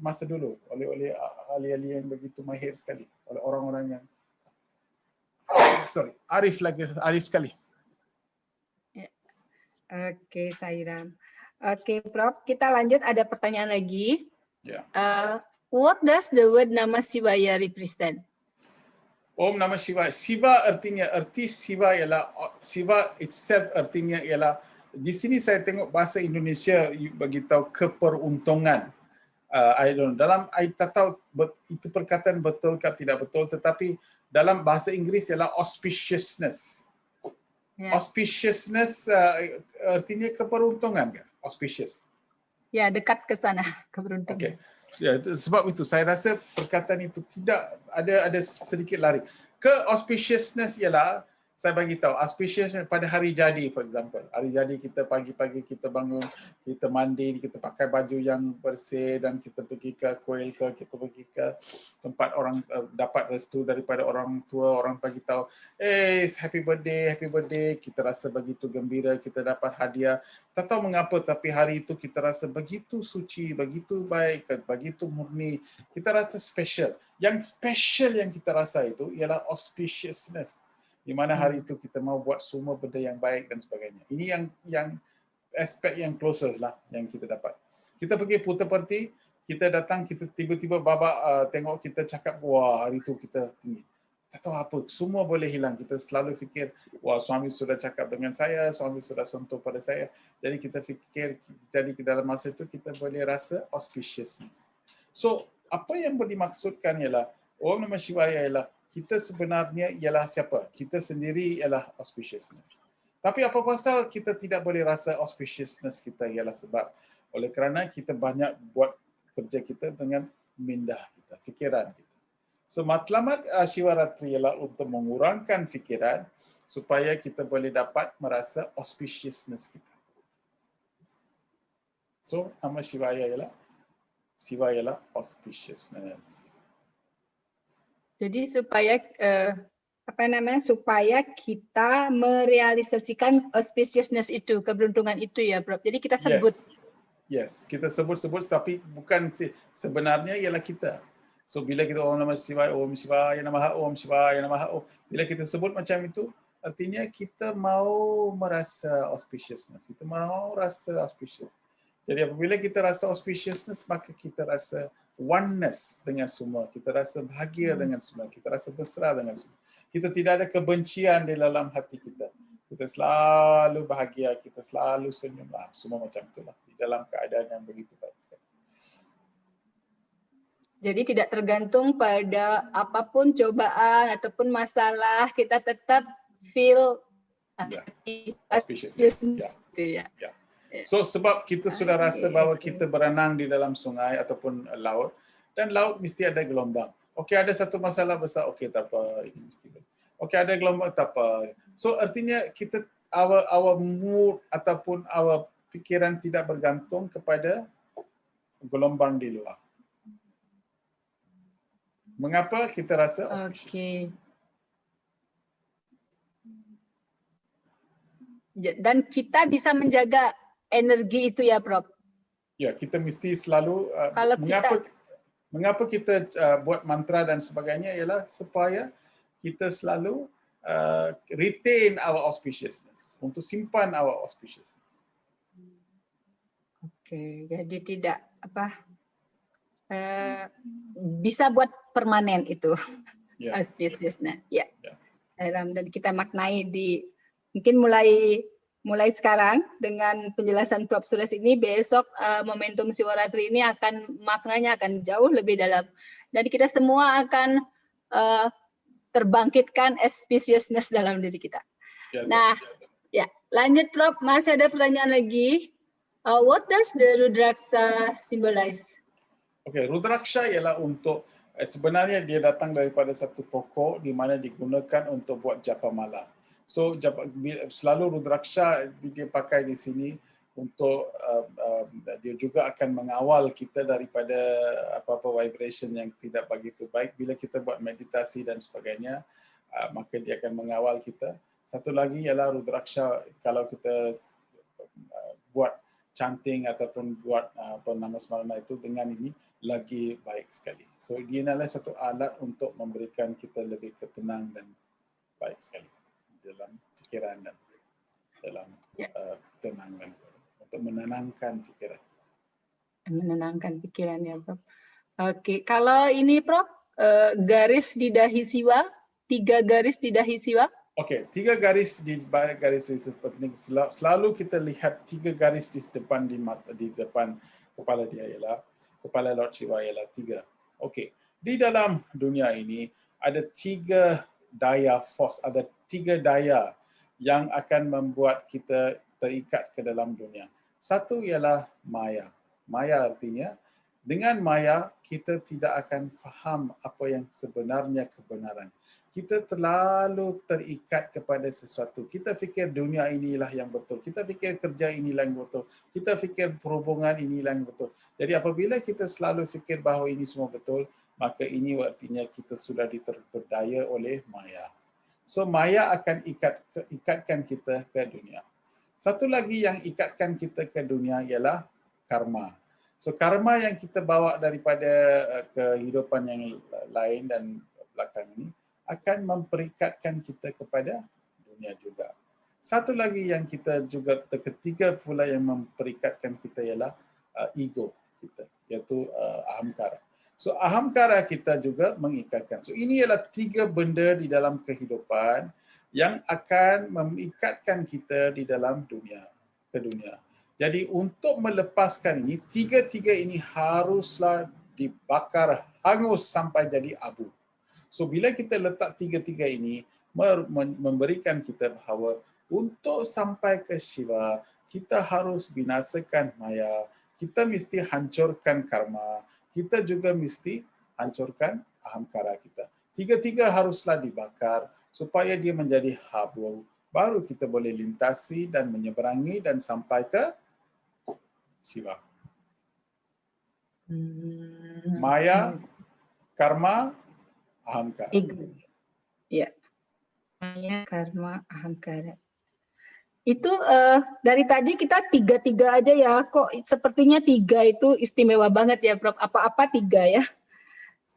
Speaker 2: masa dulu oleh ahli-ahli yang begitu mahir sekali, oleh orang-orang yang arif sekali.
Speaker 1: Oke, Sairam. Oke, Prof, kita lanjut, ada pertanyaan lagi. What does the word Namah Shivaya represent?
Speaker 2: Om Namah Shivaya. Arti Shiva ialah, Shiva itself artinya ialah, di sini saya tengok bahasa Indonesia bagi tahu keperuntungan. I don't know. Dalam I tak tahu itu perkataan betul ke tidak betul, tetapi dalam bahasa Inggeris ialah auspiciousness. Yeah. Auspiciousness artinya keberuntungan kan? Auspicious.
Speaker 1: Ya, dekat ke sana, keberuntungan.
Speaker 2: Okay. Ya, sebab itu saya rasa perkataan itu tidak ada sedikit lari. Ke auspiciousness ialah, saya bagi tahu, auspicious pada hari jadi, for example. Hari jadi kita pagi-pagi kita bangun, kita mandi, kita pakai baju yang bersih dan kita pergi ke kuil ke, kita pergi ke tempat orang dapat restu daripada orang tua, orang bagi tahu, happy birthday, kita rasa begitu gembira, kita dapat hadiah. Tak tahu mengapa, tapi hari itu kita rasa begitu suci, begitu baik, begitu murni, kita rasa special. Yang special yang kita rasa itu ialah auspiciousness. Di mana hari itu kita mau buat semua benda yang baik dan sebagainya. Ini yang aspek yang closer lah yang kita dapat. Kita pergi putar parti, kita datang, kita tiba-tiba Baba tengok kita cakap, wah hari itu kita tinggi. Tak tahu apa, semua boleh hilang. Kita selalu fikir, wah suami sudah cakap dengan saya, suami sudah sentuh pada saya. Jadi kita fikir, jadi dalam masa itu kita boleh rasa auspiciousness. So, apa yang dimaksudkan ialah, Om Namah Shivaya ialah kita sebenarnya ialah siapa? Kita sendiri ialah auspiciousness. Tapi apa pasal kita tidak boleh rasa auspiciousness kita ialah sebab oleh kerana kita banyak buat kerja kita dengan minda kita, fikiran kita. So matlamat Shivaratri ialah untuk mengurangkan fikiran supaya kita boleh dapat merasa auspiciousness kita. So nama Shiva ialah auspiciousness.
Speaker 1: Jadi supaya supaya kita merealisasikan auspiciousness itu, keberuntungan itu ya, Prof. Jadi kita sebut.
Speaker 2: Yes, kita sebut-sebut tapi bukan sebenarnya ialah kita. So bila kita Om Namah Shivaya, Om Shivaya Namaha, Om Shivaya Namaha, bila kita sebut macam itu, artinya kita mau merasa auspiciousness. Kita mau rasa auspicious. Jadi apabila kita rasa auspiciousness, maka kita rasa oneness dengan semua. Kita rasa bahagia dengan semua. Kita rasa mesra dengan semua. Kita tidak ada kebencian di dalam hati kita. Kita selalu bahagia, kita selalu senyum. Semua macam itulah di dalam keadaan yang begitu baik sekali.
Speaker 1: Jadi tidak tergantung pada apapun cobaan ataupun masalah, kita tetap feel
Speaker 2: auspicious.
Speaker 1: Ya.
Speaker 2: So sebab kita sudah rasa bahawa kita berenang di dalam sungai ataupun laut, dan laut mesti ada gelombang. Okey, ada satu masalah besar, okey tak apa, ini mesti. Okey, ada gelombang, tak apa. So artinya kita our mood ataupun our fikiran tidak bergantung kepada gelombang di luar. Mengapa kita rasa auspicious?
Speaker 1: Okey. Dan kita bisa menjaga energi itu ya, Prof.
Speaker 2: Ya, kita mesti selalu mengapa kita buat mantra dan sebagainya ialah supaya kita selalu retain our auspiciousness, untuk simpan our auspiciousness.
Speaker 1: Oke, jadi tidak bisa buat permanen itu auspiciousness. Ya. Dan kita maknai mungkin mulai sekarang dengan penjelasan Prof. Suresh ini, besok momentum Shivaratri ini maknanya akan jauh lebih dalam. Dan kita semua akan terbangkitkan auspiciousness dalam diri kita. Lanjut Prof, masih ada pertanyaan lagi. What does the Rudraksha symbolize?
Speaker 2: Okay, Rudraksha ialah untuk sebenarnya dia datang daripada satu pokok di mana digunakan untuk buat japa malam. So selalu Rudraksha dia pakai di sini untuk dia juga akan mengawal kita daripada apa-apa vibration yang tidak begitu baik. Bila kita buat meditasi dan sebagainya, maka dia akan mengawal kita. Satu lagi ialah Rudraksha, kalau kita buat chanting ataupun buat nama semalaman itu dengan ini lagi baik sekali. So dia adalah satu alat untuk memberikan kita lebih ketenang dan baik sekali dalam fikiran dan dalam tenangan, untuk menenangkan fikiran.
Speaker 1: Menenangkan pikiran ya, Prof. Oke, kalau ini Prof, garis di dahi siwa, 3 garis di dahi siwa.
Speaker 2: Oke, 3 garis di balik garis itu penting. Selalu kita lihat 3 garis di depan di depan kepala dia ialah kepala Lord Shiva ialah 3. Okey, di dalam dunia ini ada 3 daya force, ada 3 daya yang akan membuat kita terikat ke dalam dunia. Satu ialah maya. Maya artinya dengan maya kita tidak akan faham apa yang sebenarnya kebenaran. Kita terlalu terikat kepada sesuatu. Kita fikir dunia inilah yang betul. Kita fikir kerja inilah yang betul. Kita fikir perhubungan inilah yang betul. Jadi apabila kita selalu fikir bahawa ini semua betul, maka ini artinya kita sudah diterberdaya oleh maya. So maya akan ikatkan kita ke dunia. Satu lagi yang ikatkan kita ke dunia ialah karma. So karma yang kita bawa daripada kehidupan yang lain dan belakang ini akan memperikatkan kita kepada dunia juga. Satu lagi yang kita juga ketiga pula yang memperikatkan kita ialah ego kita, iaitu ahamkara. So ahamkara kita juga mengikatkan. So ini ialah 3 benda di dalam kehidupan yang akan mengikatkan kita di dalam dunia, ke dunia. Jadi untuk melepaskan ini, 3 ini haruslah dibakar hangus sampai jadi abu. So bila kita letak tiga-tiga ini memberikan kita bahawa untuk sampai ke Shiva, kita harus binasakan maya, kita mesti hancurkan karma, kita juga mesti hancurkan ahamkara kita. Tiga-tiga haruslah dibakar supaya dia menjadi habul. Baru kita boleh lintasi dan menyeberangi dan sampai ke Shiva. Maya, karma, ahamkara.
Speaker 1: Ya. Maya, karma, ahamkara. Itu dari tadi kita tiga-tiga aja ya. Kok sepertinya tiga itu istimewa banget ya, Prof. Apa-apa tiga ya.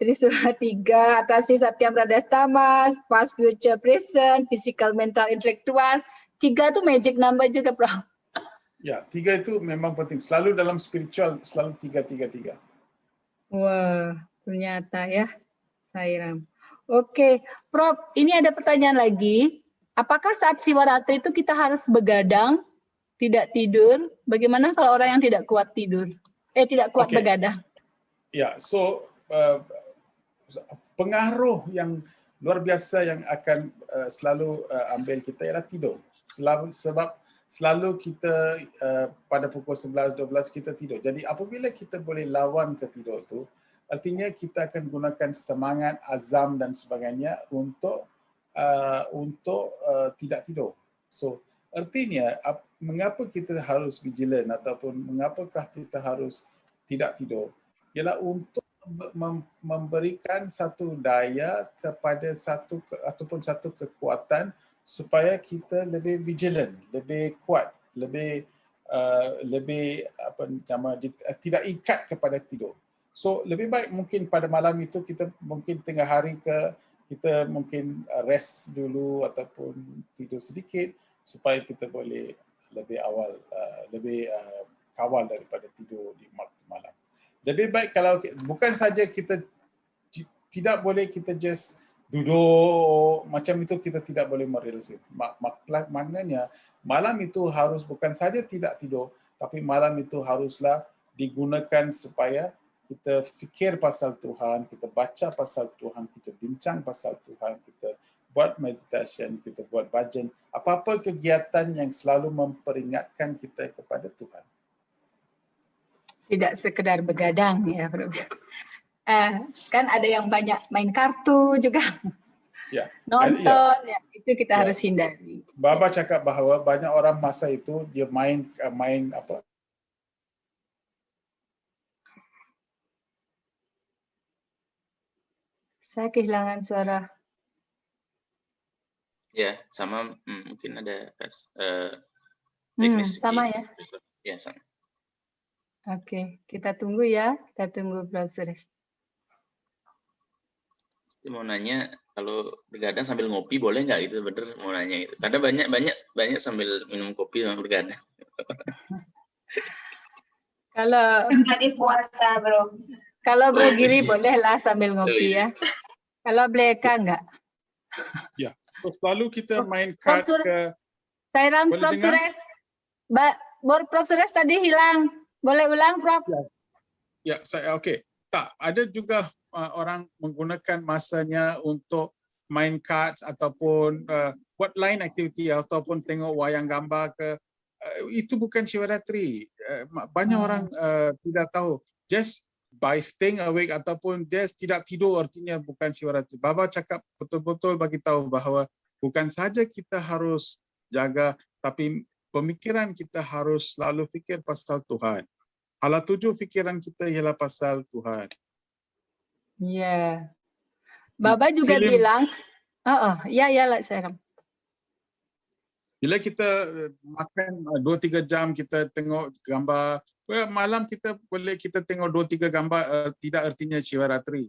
Speaker 1: Trisula tiga, atasi Satyam Radhastamas, past, future, present, physical, mental, intelektual. Tiga itu magic number juga, Prof.
Speaker 2: Ya, tiga itu memang penting. Selalu dalam spiritual, selalu tiga.
Speaker 1: Wah, ternyata ya, Sairam. Oke, Prof, ini ada pertanyaan lagi. Apakah saat Siwaratri itu kita harus begadang, tidak tidur? Bagaimana kalau orang yang tidak kuat tidur? Tidak kuat begadang?
Speaker 2: Ya, so pengaruh yang luar biasa yang akan selalu ambil kita ialah tidur. Sebab selalu kita pada pukul 11-12 kita tidur. Jadi apabila kita boleh lawan ke tidur itu, artinya kita akan gunakan semangat, azam dan sebagainya untuk tidak tidur. So artinya mengapa kita harus vigilant ataupun mengapakah kita harus tidak tidur? Ialah untuk memberikan satu daya kepada satu kekuatan supaya kita lebih vigilant, lebih kuat, lebih tidak ikat kepada tidur. So lebih baik mungkin pada malam itu kita mungkin tengah hari kita mungkin rest dulu ataupun tidur sedikit supaya kita boleh lebih awal kawal daripada tidur di malam. Lebih baik kalau bukan saja kita tidak boleh kita just duduk macam itu, kita tidak boleh merealisasi. Maknanya malam itu harus bukan saja tidak tidur, tapi malam itu haruslah digunakan supaya kita fikir pasal Tuhan, kita baca pasal Tuhan, kita bincang pasal Tuhan, kita buat meditation, kita buat bhajan, apa-apa kegiatan yang selalu memperingatkan kita kepada Tuhan.
Speaker 1: Tidak sekedar begadang ya, Bro. Kan ada yang banyak main kartu juga, nonton, ya, itu kita harus hindari.
Speaker 2: Baba cakap bahawa banyak orang masa itu dia main apa?
Speaker 1: Saya kehilangan suara.
Speaker 9: Ya, sama mungkin ada teknis.
Speaker 1: Sama ya?
Speaker 9: Ya, sama.
Speaker 1: Oke, kita tunggu ya. Kita tunggu Prof. Suresh.
Speaker 9: Mau nanya kalau begadang sambil ngopi boleh nggak gitu, bener mau nanya itu. Karena banyak sambil minum kopi yang begadang.
Speaker 1: Kalau
Speaker 7: tadi puasa, Bro.
Speaker 1: Kalau Bro Giri bolehlah sambil ngopi ya. Kalau Bleka enggak.
Speaker 2: Ya, selalu kita main kad ke.
Speaker 1: Sairam, Prof. Suresh. Prof. Suresh tadi hilang. Boleh ulang, Prof?
Speaker 2: Ya, saya okey. Tak, ada juga orang menggunakan masanya untuk main cards ataupun buat lain aktiviti ataupun tengok wayang gambar ke. Itu bukan Siwaratri. Banyak orang tidak tahu. Just by staying awake ataupun just tidak tidur artinya bukan Siwaratri. Baba cakap betul-betul bagi tahu bahawa bukan saja kita harus jaga, tapi pemikiran kita harus selalu fikir pasal Tuhan. Hala tuju fikiran kita ialah pasal Tuhan.
Speaker 1: Ya. Baba juga bilang, ya lah Sairam.
Speaker 2: Bila kita makan 2-3 jam kita tengok gambar, malam kita boleh kita tengok 2-3 gambar, tidak artinya Siwaratri.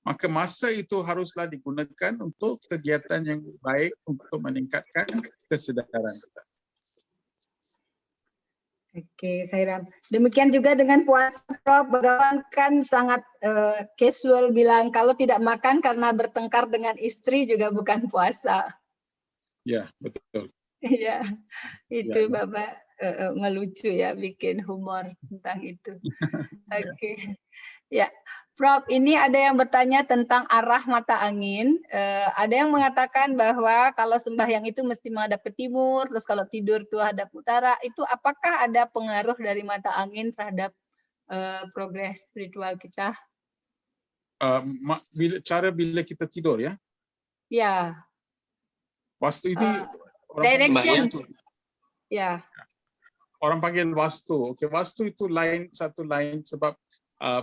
Speaker 2: Maka masa itu haruslah digunakan untuk kegiatan yang baik untuk meningkatkan kesedaran kita.
Speaker 1: Oke, Sairam. Demikian juga dengan puasa, Prof. Bagawan kan sangat casual bilang kalau tidak makan karena bertengkar dengan istri juga bukan puasa.
Speaker 2: Ya, betul.
Speaker 1: Iya, itu Bapak melucu ya, bikin humor tentang itu. Oke. Ya, Prof, ini ada yang bertanya tentang arah mata angin. Ada yang mengatakan bahwa kalau sembahyang itu mesti menghadap ke timur, terus kalau tidur itu hadap utara. Itu apakah ada pengaruh dari mata angin terhadap progres spiritual kita?
Speaker 2: Bila kita tidur ya.
Speaker 1: Ya.
Speaker 2: Wastu ini
Speaker 1: Direction. Ya.
Speaker 2: Orang panggil wastu. Okey, wastu itu satu lain sebab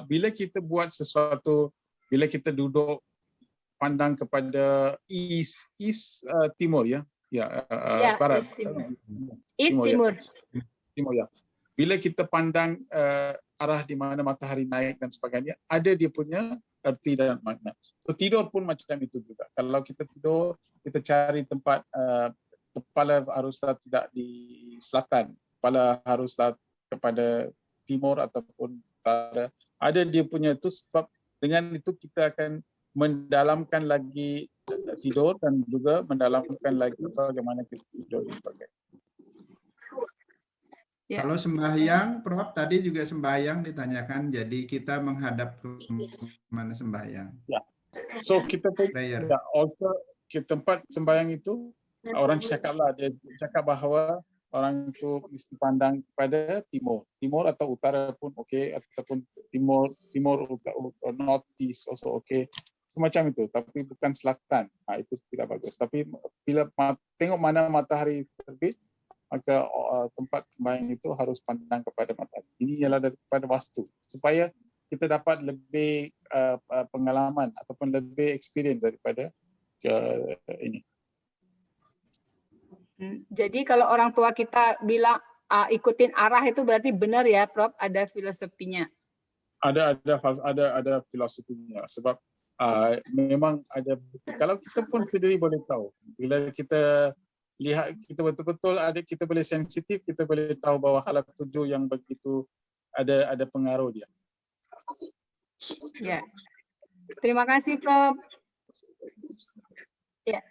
Speaker 2: bila kita buat sesuatu, bila kita duduk pandang kepada east timur ya. Barat.
Speaker 1: East timur.
Speaker 2: Timur ya. Bila kita pandang arah di mana matahari naik dan sebagainya, ada dia punya erti dan makna. So, tidur pun macam itu juga. Kalau kita tidur, kita cari tempat kepala haruslah tidak di selatan, kepala haruslah kepada timur ataupun utara. Ada dia punya itu sebab dengan itu kita akan mendalamkan lagi tidur dan juga mendalamkan lagi bagaimana kita tidur dan sebagainya.
Speaker 6: Ya. Kalau sembahyang, Prof, tadi juga sembahyang ditanyakan, jadi kita menghadap ke mana sembahyang?
Speaker 2: Ya. So kita ya, also ke tempat sembahyang itu orang cakaplah, dia cakap bahawa orang itu mesti pandang kepada timur atau utara pun okey, ataupun timur north east also okey, semacam itu, tapi bukan selatan. Itu tidak bagus. Tapi bila tengok mana matahari terbit, maka tempat sembahyang itu harus pandang kepada matahari. Ini ialah daripada wastu supaya kita dapat lebih pengalaman ataupun lebih experience daripada ini.
Speaker 1: Jadi kalau orang tua kita bilang ikutin arah itu berarti benar ya, Prof? Ada filosofinya.
Speaker 2: Ada filosofinya sebab memang ada. Kalau kita pun sendiri boleh tahu bila kita lihat, kita betul-betul kita boleh sensitif, kita boleh tahu bahawa halak tujuh yang begitu ada pengaruh dia.
Speaker 1: Ya. Terima kasih, Prof. Ya.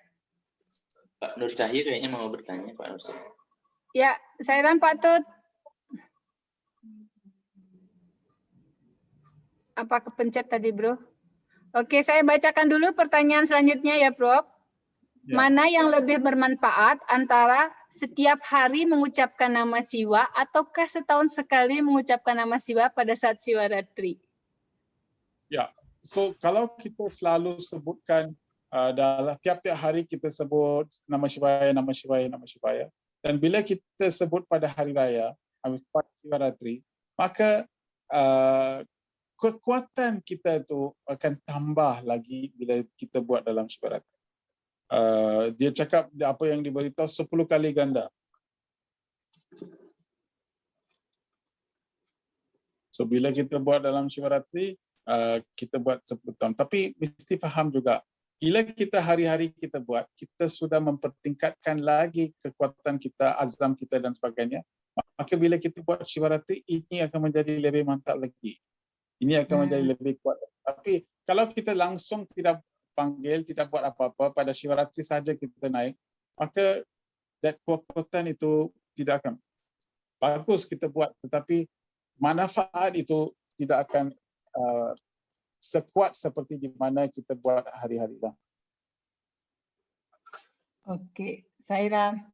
Speaker 9: Pak Nur Cahyo kayaknya mau bertanya, Pak Nur Cahyo.
Speaker 1: Ya, Sairan Pak Tut. Apa kepencet tadi, Bro? Oke, saya bacakan dulu pertanyaan selanjutnya ya, Prof. Ya. Mana yang lebih bermanfaat antara setiap hari mengucapkan nama Siwa ataukah setahun sekali mengucapkan nama Siwa pada saat Siwaratri?
Speaker 2: Ya, so kalau kita selalu sebutkan dalam tiap-tiap hari kita sebut nama Shivaya, nama Shivaya, nama Shivaya, dan bila kita sebut pada hari raya, pada Siwaratri, maka kekuatan kita itu akan tambah lagi bila kita buat dalam Siwaratri. Dia cakap apa yang diberitahu 10 kali ganda. So bila kita buat dalam Siwaratri, kita buat 10 tahun. Tapi mesti faham juga, bila kita hari-hari kita buat, kita sudah mempertingkatkan lagi kekuatan kita, azam kita dan sebagainya. Maka bila kita buat Siwaratri, ini akan menjadi lebih mantap lagi. Ini akan menjadi lebih kuat. Tapi kalau kita langsung tidak panggil, tidak buat apa-apa, pada Siwaratri saja kita naik, maka kekuatan itu tidak akan bagus kita buat, tetapi manfaat itu tidak akan sekuat seperti di mana kita buat hari-hari lah.
Speaker 1: Oke, Sairan,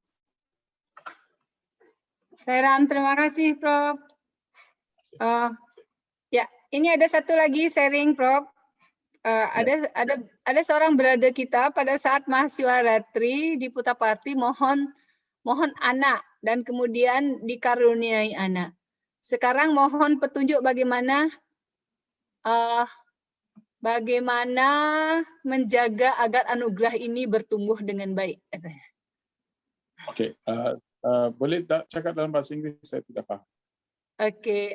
Speaker 1: terima kasih, Prof. Ya, ini ada satu lagi sharing, Prof. Ada seorang brother kita pada saat Mahasiwaratri di Puttaparthi mohon anak dan kemudian dikaruniai anak. Sekarang mohon petunjuk bagaimana menjaga agar anugerah ini bertumbuh dengan baik.
Speaker 2: Oke, boleh tak cakap dalam bahasa Inggeris? Saya tidak faham.
Speaker 1: Okay,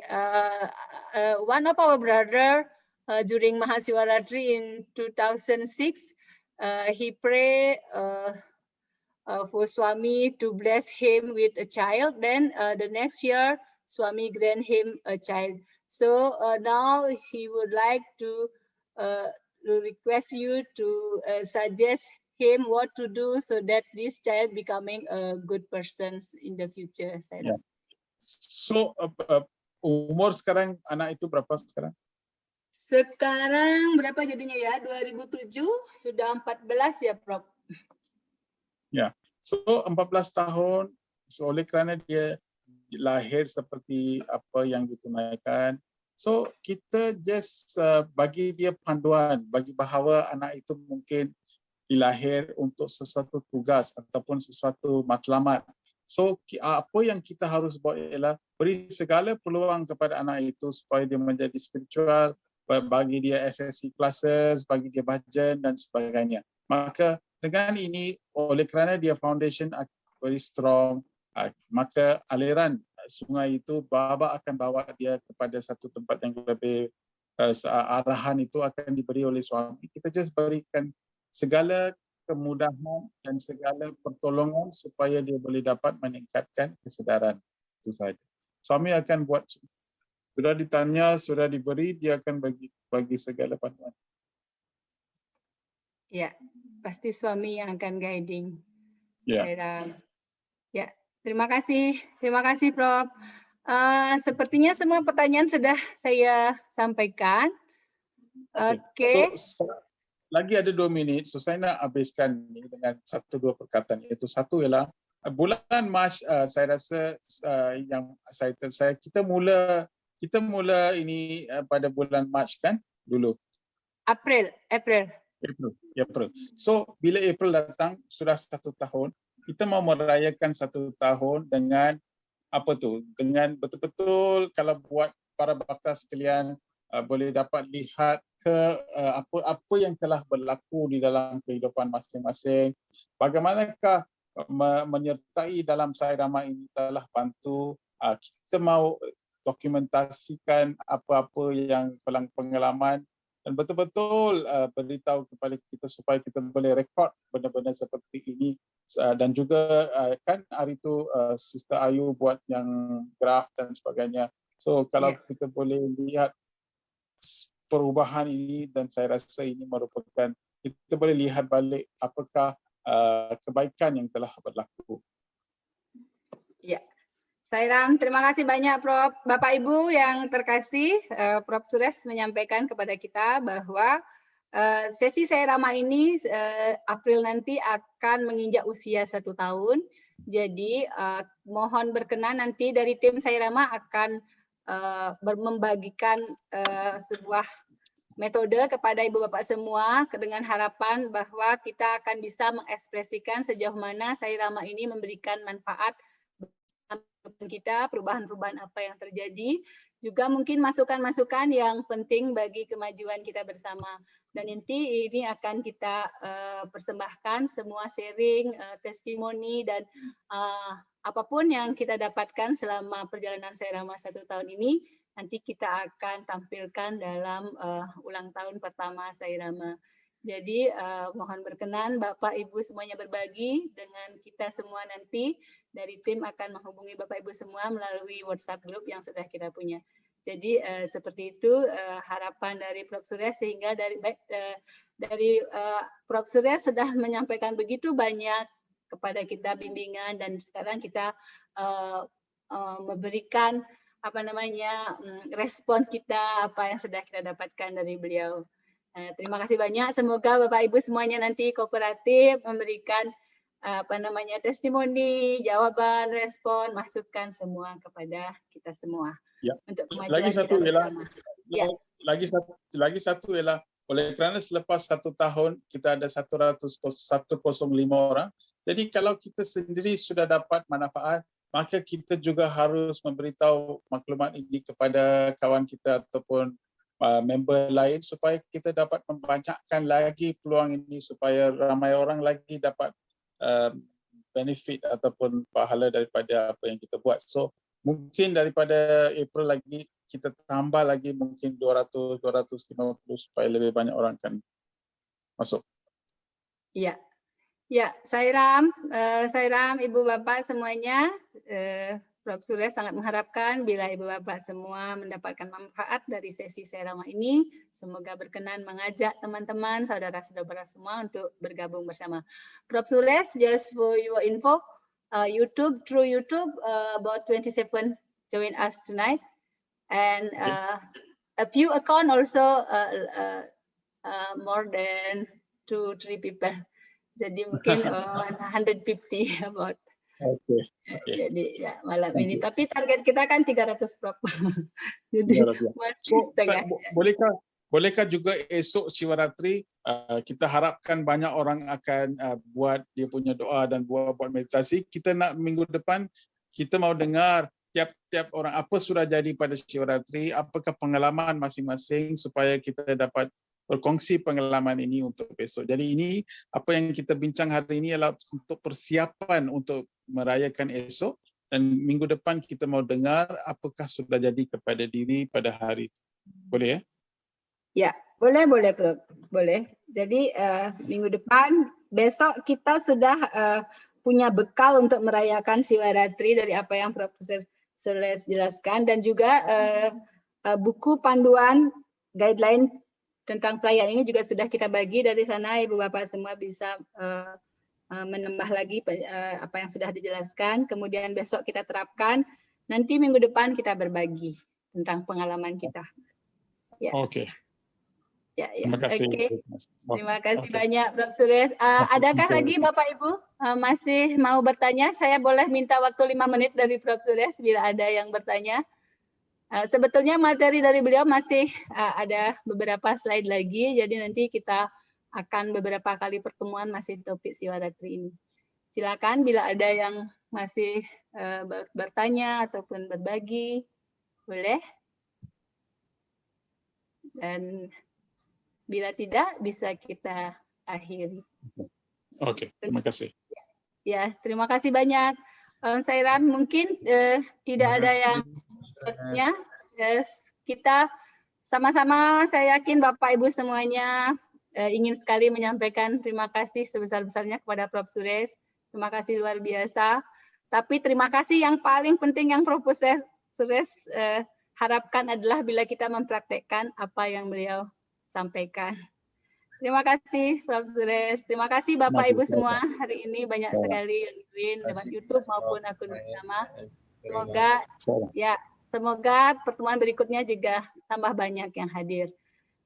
Speaker 1: one of our brother during Mahasiwaratri in 2006, he prayed for Swami to bless him with a child. Then the next year, Swami grant him a child. So now he would like to request you to suggest him what to do so that this child becoming a good person in the future.
Speaker 2: Yeah. So umur sekarang anak itu berapa sekarang?
Speaker 1: Sekarang berapa jadinya ya? 2007 sudah 14 ya, Prof?
Speaker 2: Ya, so 14 tahun, so oleh kerana dia lahir seperti apa yang ditunaikan, so kita just bagi dia panduan, bagi bahawa anak itu mungkin dilahir untuk sesuatu tugas ataupun sesuatu matlamat. So apa yang kita harus buat ialah beri segala peluang kepada anak itu supaya dia menjadi spiritual, bagi dia SSC classes, bagi dia bahagian dan sebagainya. Maka dengan ini, oleh kerana dia foundation very strong, maka aliran sungai itu Baba akan bawa dia kepada satu tempat yang lebih arahan itu akan diberi oleh suami. Kita just berikan segala kemudahan dan segala pertolongan supaya dia boleh dapat meningkatkan kesedaran. Itu saja. Suami akan buat, sudah ditanya, sudah diberi, dia akan bagi segala panduan.
Speaker 1: Ya, pasti suami yang akan guiding.
Speaker 2: Ya.
Speaker 1: Ya, terima kasih Prof. Sepertinya semua pertanyaan sudah saya sampaikan. Oke.
Speaker 2: So, lagi ada 2 minit, so saya nak habiskan ini dengan 1-2 perkataan. Iaitu satu ialah bulan Mac, saya rasa yang kita mula ini pada bulan Mac kan dulu.
Speaker 1: April.
Speaker 2: So bila April datang sudah 1 tahun, kita mau merayakan 1 tahun dengan apa tu? Dengan betul-betul kalau buat para bakta sekalian boleh dapat lihat ke apa yang telah berlaku di dalam kehidupan masing-masing. Bagaimanakah menyertai dalam Sairama ini telah bantu kita mau dokumentasikan apa-apa yang pengalaman dan betul-betul beritahu kepada kita supaya kita boleh rekod benda-benda seperti ini. Dan juga kan hari itu Sister Ayu buat yang graf dan sebagainya. So kalau kita boleh lihat perubahan ini, dan saya rasa ini merupakan, kita boleh lihat balik apakah kebaikan yang telah berlaku.
Speaker 1: Ya, Sairam, terima kasih banyak Prof. Bapak Ibu yang terkasih, Prof. Suresh menyampaikan kepada kita bahwa sesi Sairama ini April nanti akan menginjak usia 1 tahun. Jadi mohon berkenan nanti dari tim Sairama akan membagikan sebuah metode kepada ibu bapak semua dengan harapan bahwa kita akan bisa mengekspresikan sejauh mana Sairama ini memberikan manfaat kita, perubahan-perubahan apa yang terjadi, juga mungkin masukan-masukan yang penting bagi kemajuan kita bersama. Dan nanti ini akan kita persembahkan semua sharing, testimoni dan apapun yang kita dapatkan selama perjalanan Sairama 1 tahun ini, nanti kita akan tampilkan dalam ulang tahun pertama Sairama. Jadi mohon berkenan Bapak Ibu semuanya berbagi dengan kita semua nanti. Dari tim akan menghubungi Bapak Ibu semua melalui WhatsApp group yang sudah kita punya. Jadi seperti itu harapan dari Prof. Suresh, sehingga dari Prof. Suresh sudah menyampaikan begitu banyak kepada kita bimbingan, dan sekarang kita memberikan respon kita apa yang sudah kita dapatkan dari beliau. Terima kasih banyak. Semoga Bapak Ibu semuanya nanti kooperatif memberikan testimoni, jawaban, respon, masukan semua kepada kita semua.
Speaker 2: Ya.
Speaker 1: Untuk kemajuan
Speaker 2: lagi satu
Speaker 1: kita
Speaker 2: ialah
Speaker 1: bersama.
Speaker 2: lagi satu ialah oleh kerana selepas 1 tahun kita ada 105 orang. Jadi kalau kita sendiri sudah dapat manfaat, maka kita juga harus memberitahu maklumat ini kepada kawan kita ataupun member lain supaya kita dapat membanyakkan lagi peluang ini supaya ramai orang lagi dapat benefit ataupun pahala daripada apa yang kita buat. So mungkin daripada April lagi kita tambah lagi mungkin 200-250 supaya lebih banyak orang kan masuk.
Speaker 1: Iya. Ya, Sairam, Ibu Bapak semuanya, Prof. Suresh sangat mengharapkan bila Ibu Bapak semua mendapatkan manfaat dari sesi Sairama ini. Semoga berkenan mengajak teman-teman, saudara-saudara semua untuk bergabung bersama. Prof. Suresh, just for your info, through YouTube, about 27 join us tonight. And a few account also more than 2-3 people. Jadi mungkin 150 about.
Speaker 2: Oke.
Speaker 1: Jadi ya malam ini. Tapi target kita kan 300 Prof. Jadi masih setengah.
Speaker 2: Bolehkah juga esok Siwaratri kita harapkan banyak orang akan buat dia punya doa dan buat meditasi. Kita nak minggu depan kita mau dengar tiap-tiap orang apa sudah jadi pada Siwaratri, apakah pengalaman masing-masing supaya kita dapat berkongsi pengalaman ini untuk besok. Jadi ini apa yang kita bincang hari ini adalah untuk persiapan untuk merayakan esok, dan minggu depan kita mau dengar apakah sudah jadi kepada diri pada hari itu. Boleh ya?
Speaker 1: Ya, boleh Prof. Boleh. Jadi minggu depan, besok kita sudah punya bekal untuk merayakan Siwaratri dari apa yang Profesor Sules jelaskan, dan juga buku panduan guideline tentang perayaan ini juga sudah kita bagi dari sana. Ibu Bapak semua bisa menambah lagi apa yang sudah dijelaskan. Kemudian besok kita terapkan. Nanti minggu depan kita berbagi tentang pengalaman kita. Ya.
Speaker 2: Oke.
Speaker 1: Ya.
Speaker 2: Terima kasih.
Speaker 1: Okay. Terima kasih banyak Prof. Sules. Adakah lagi Bapak Ibu masih mau bertanya? Saya boleh minta waktu 5 menit dari Prof. Sules bila ada yang bertanya. Sebetulnya materi dari beliau masih ada beberapa slide lagi, jadi nanti kita akan beberapa kali pertemuan masih topik Siwaratri ini. Silakan bila ada yang masih bertanya ataupun berbagi, boleh. Dan bila tidak, bisa kita akhiri.
Speaker 2: Oke, terima kasih.
Speaker 1: Ya, terima kasih banyak. Sairam, mungkin tidak ada yang bertanya. Kita sama-sama, saya yakin Bapak Ibu semuanya ingin sekali menyampaikan terima kasih sebesar-besarnya kepada Prof. Sules. Terima kasih luar biasa. Tapi terima kasih yang paling penting yang Profesor Sules harapkan adalah bila kita mempraktekkan apa yang beliau sampaikan. Terima kasih Prof. Sules. Terima kasih Bapak Ibu semua. Hari ini banyak sekali yang join lewat YouTube maupun akun bersama. Semoga pertemuan berikutnya juga tambah banyak yang hadir.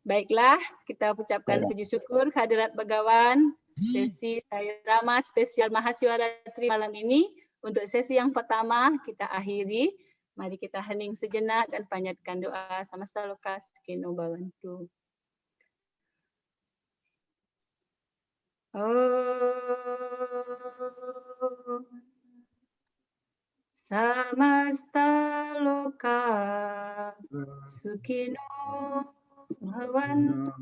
Speaker 1: Baiklah, kita ucapkan puji syukur kehadirat Begawan. Sesi Sairama spesial Mahasiwaratri malam ini untuk sesi yang pertama kita akhiri. Mari kita hening sejenak dan panjatkan doa samasta loka sakeno bhavantu. Samasta loka sukino bhavantu.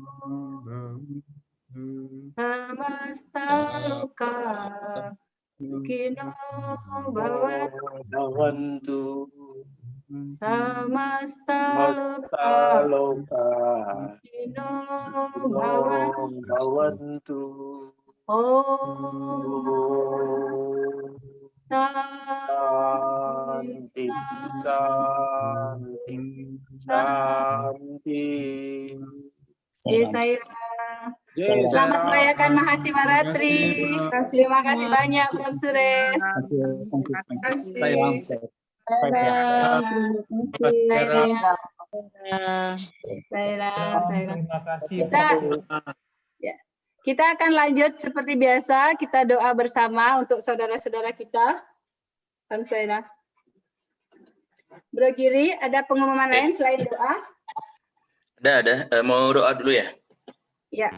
Speaker 1: Samasta loka sukino bhavantu. Samasta loka sukino bhavantu. Santi, santi, santi. Selamat merayakan Mahasiwaratri. Terima kasih banyak Prof. Sules.
Speaker 8: Terima kasih.
Speaker 1: Kita akan lanjut seperti biasa, kita doa bersama untuk saudara-saudara kita. Kamsahamnida. Bro Giri, ada pengumuman lain selain doa?
Speaker 9: Ada. Mau doa dulu ya?
Speaker 1: Ya.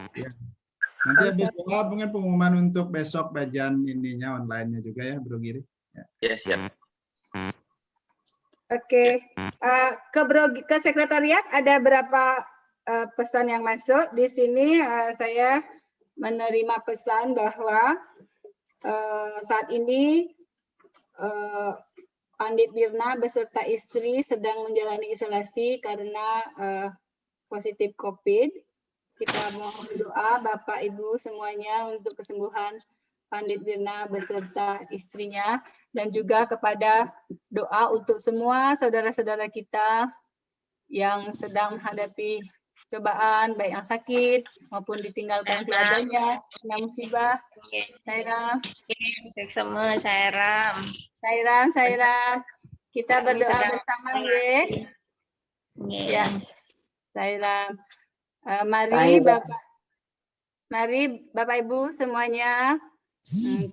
Speaker 6: Nanti habis doa mungkin pengumuman untuk besok bagian ininya online-nya juga ya, Bro Giri.
Speaker 9: Ya, siap.
Speaker 1: Oke. Ke sekretariat ada berapa pesan yang masuk? Di sini saya menerima pesan bahwa saat ini Pandit Birna beserta istri sedang menjalani isolasi karena positif COVID. Kita mohon doa Bapak Ibu semuanya untuk kesembuhan Pandit Birna beserta istrinya, dan juga kepada doa untuk semua saudara-saudara kita yang sedang menghadapi cobaan, baik yang sakit maupun ditinggalkan keluarganya, kena musibah. Sairam.
Speaker 7: Semua Sairam.
Speaker 1: Sairam. Kita berdoa bersama ya.
Speaker 7: Ya.
Speaker 1: Sairam. Mari Bapak Ibu semuanya,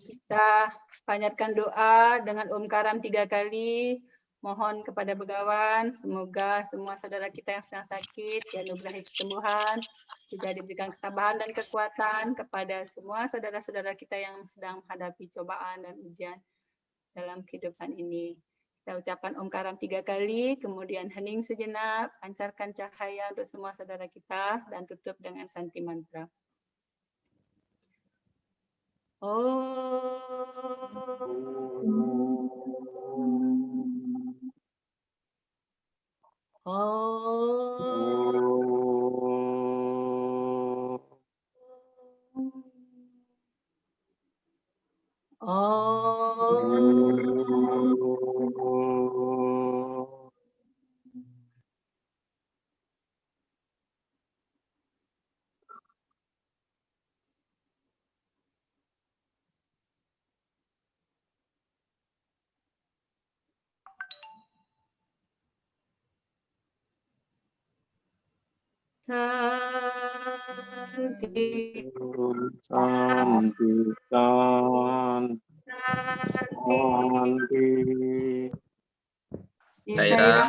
Speaker 1: kita panjatkan doa dengan Om-Karam 3 kali. Mohon kepada Begawan, semoga semua saudara kita yang sedang sakit dianugerahi kesembuhan, juga diberikan ketabahan dan kekuatan kepada semua saudara-saudara kita yang sedang menghadapi cobaan dan ujian dalam kehidupan ini. Kita ucapkan Om-Karam 3 kali, kemudian hening sejenak, pancarkan cahaya untuk semua saudara kita, dan tutup dengan Santi Mantra. Santi,
Speaker 5: Santi,
Speaker 1: Santi.
Speaker 9: Sairam.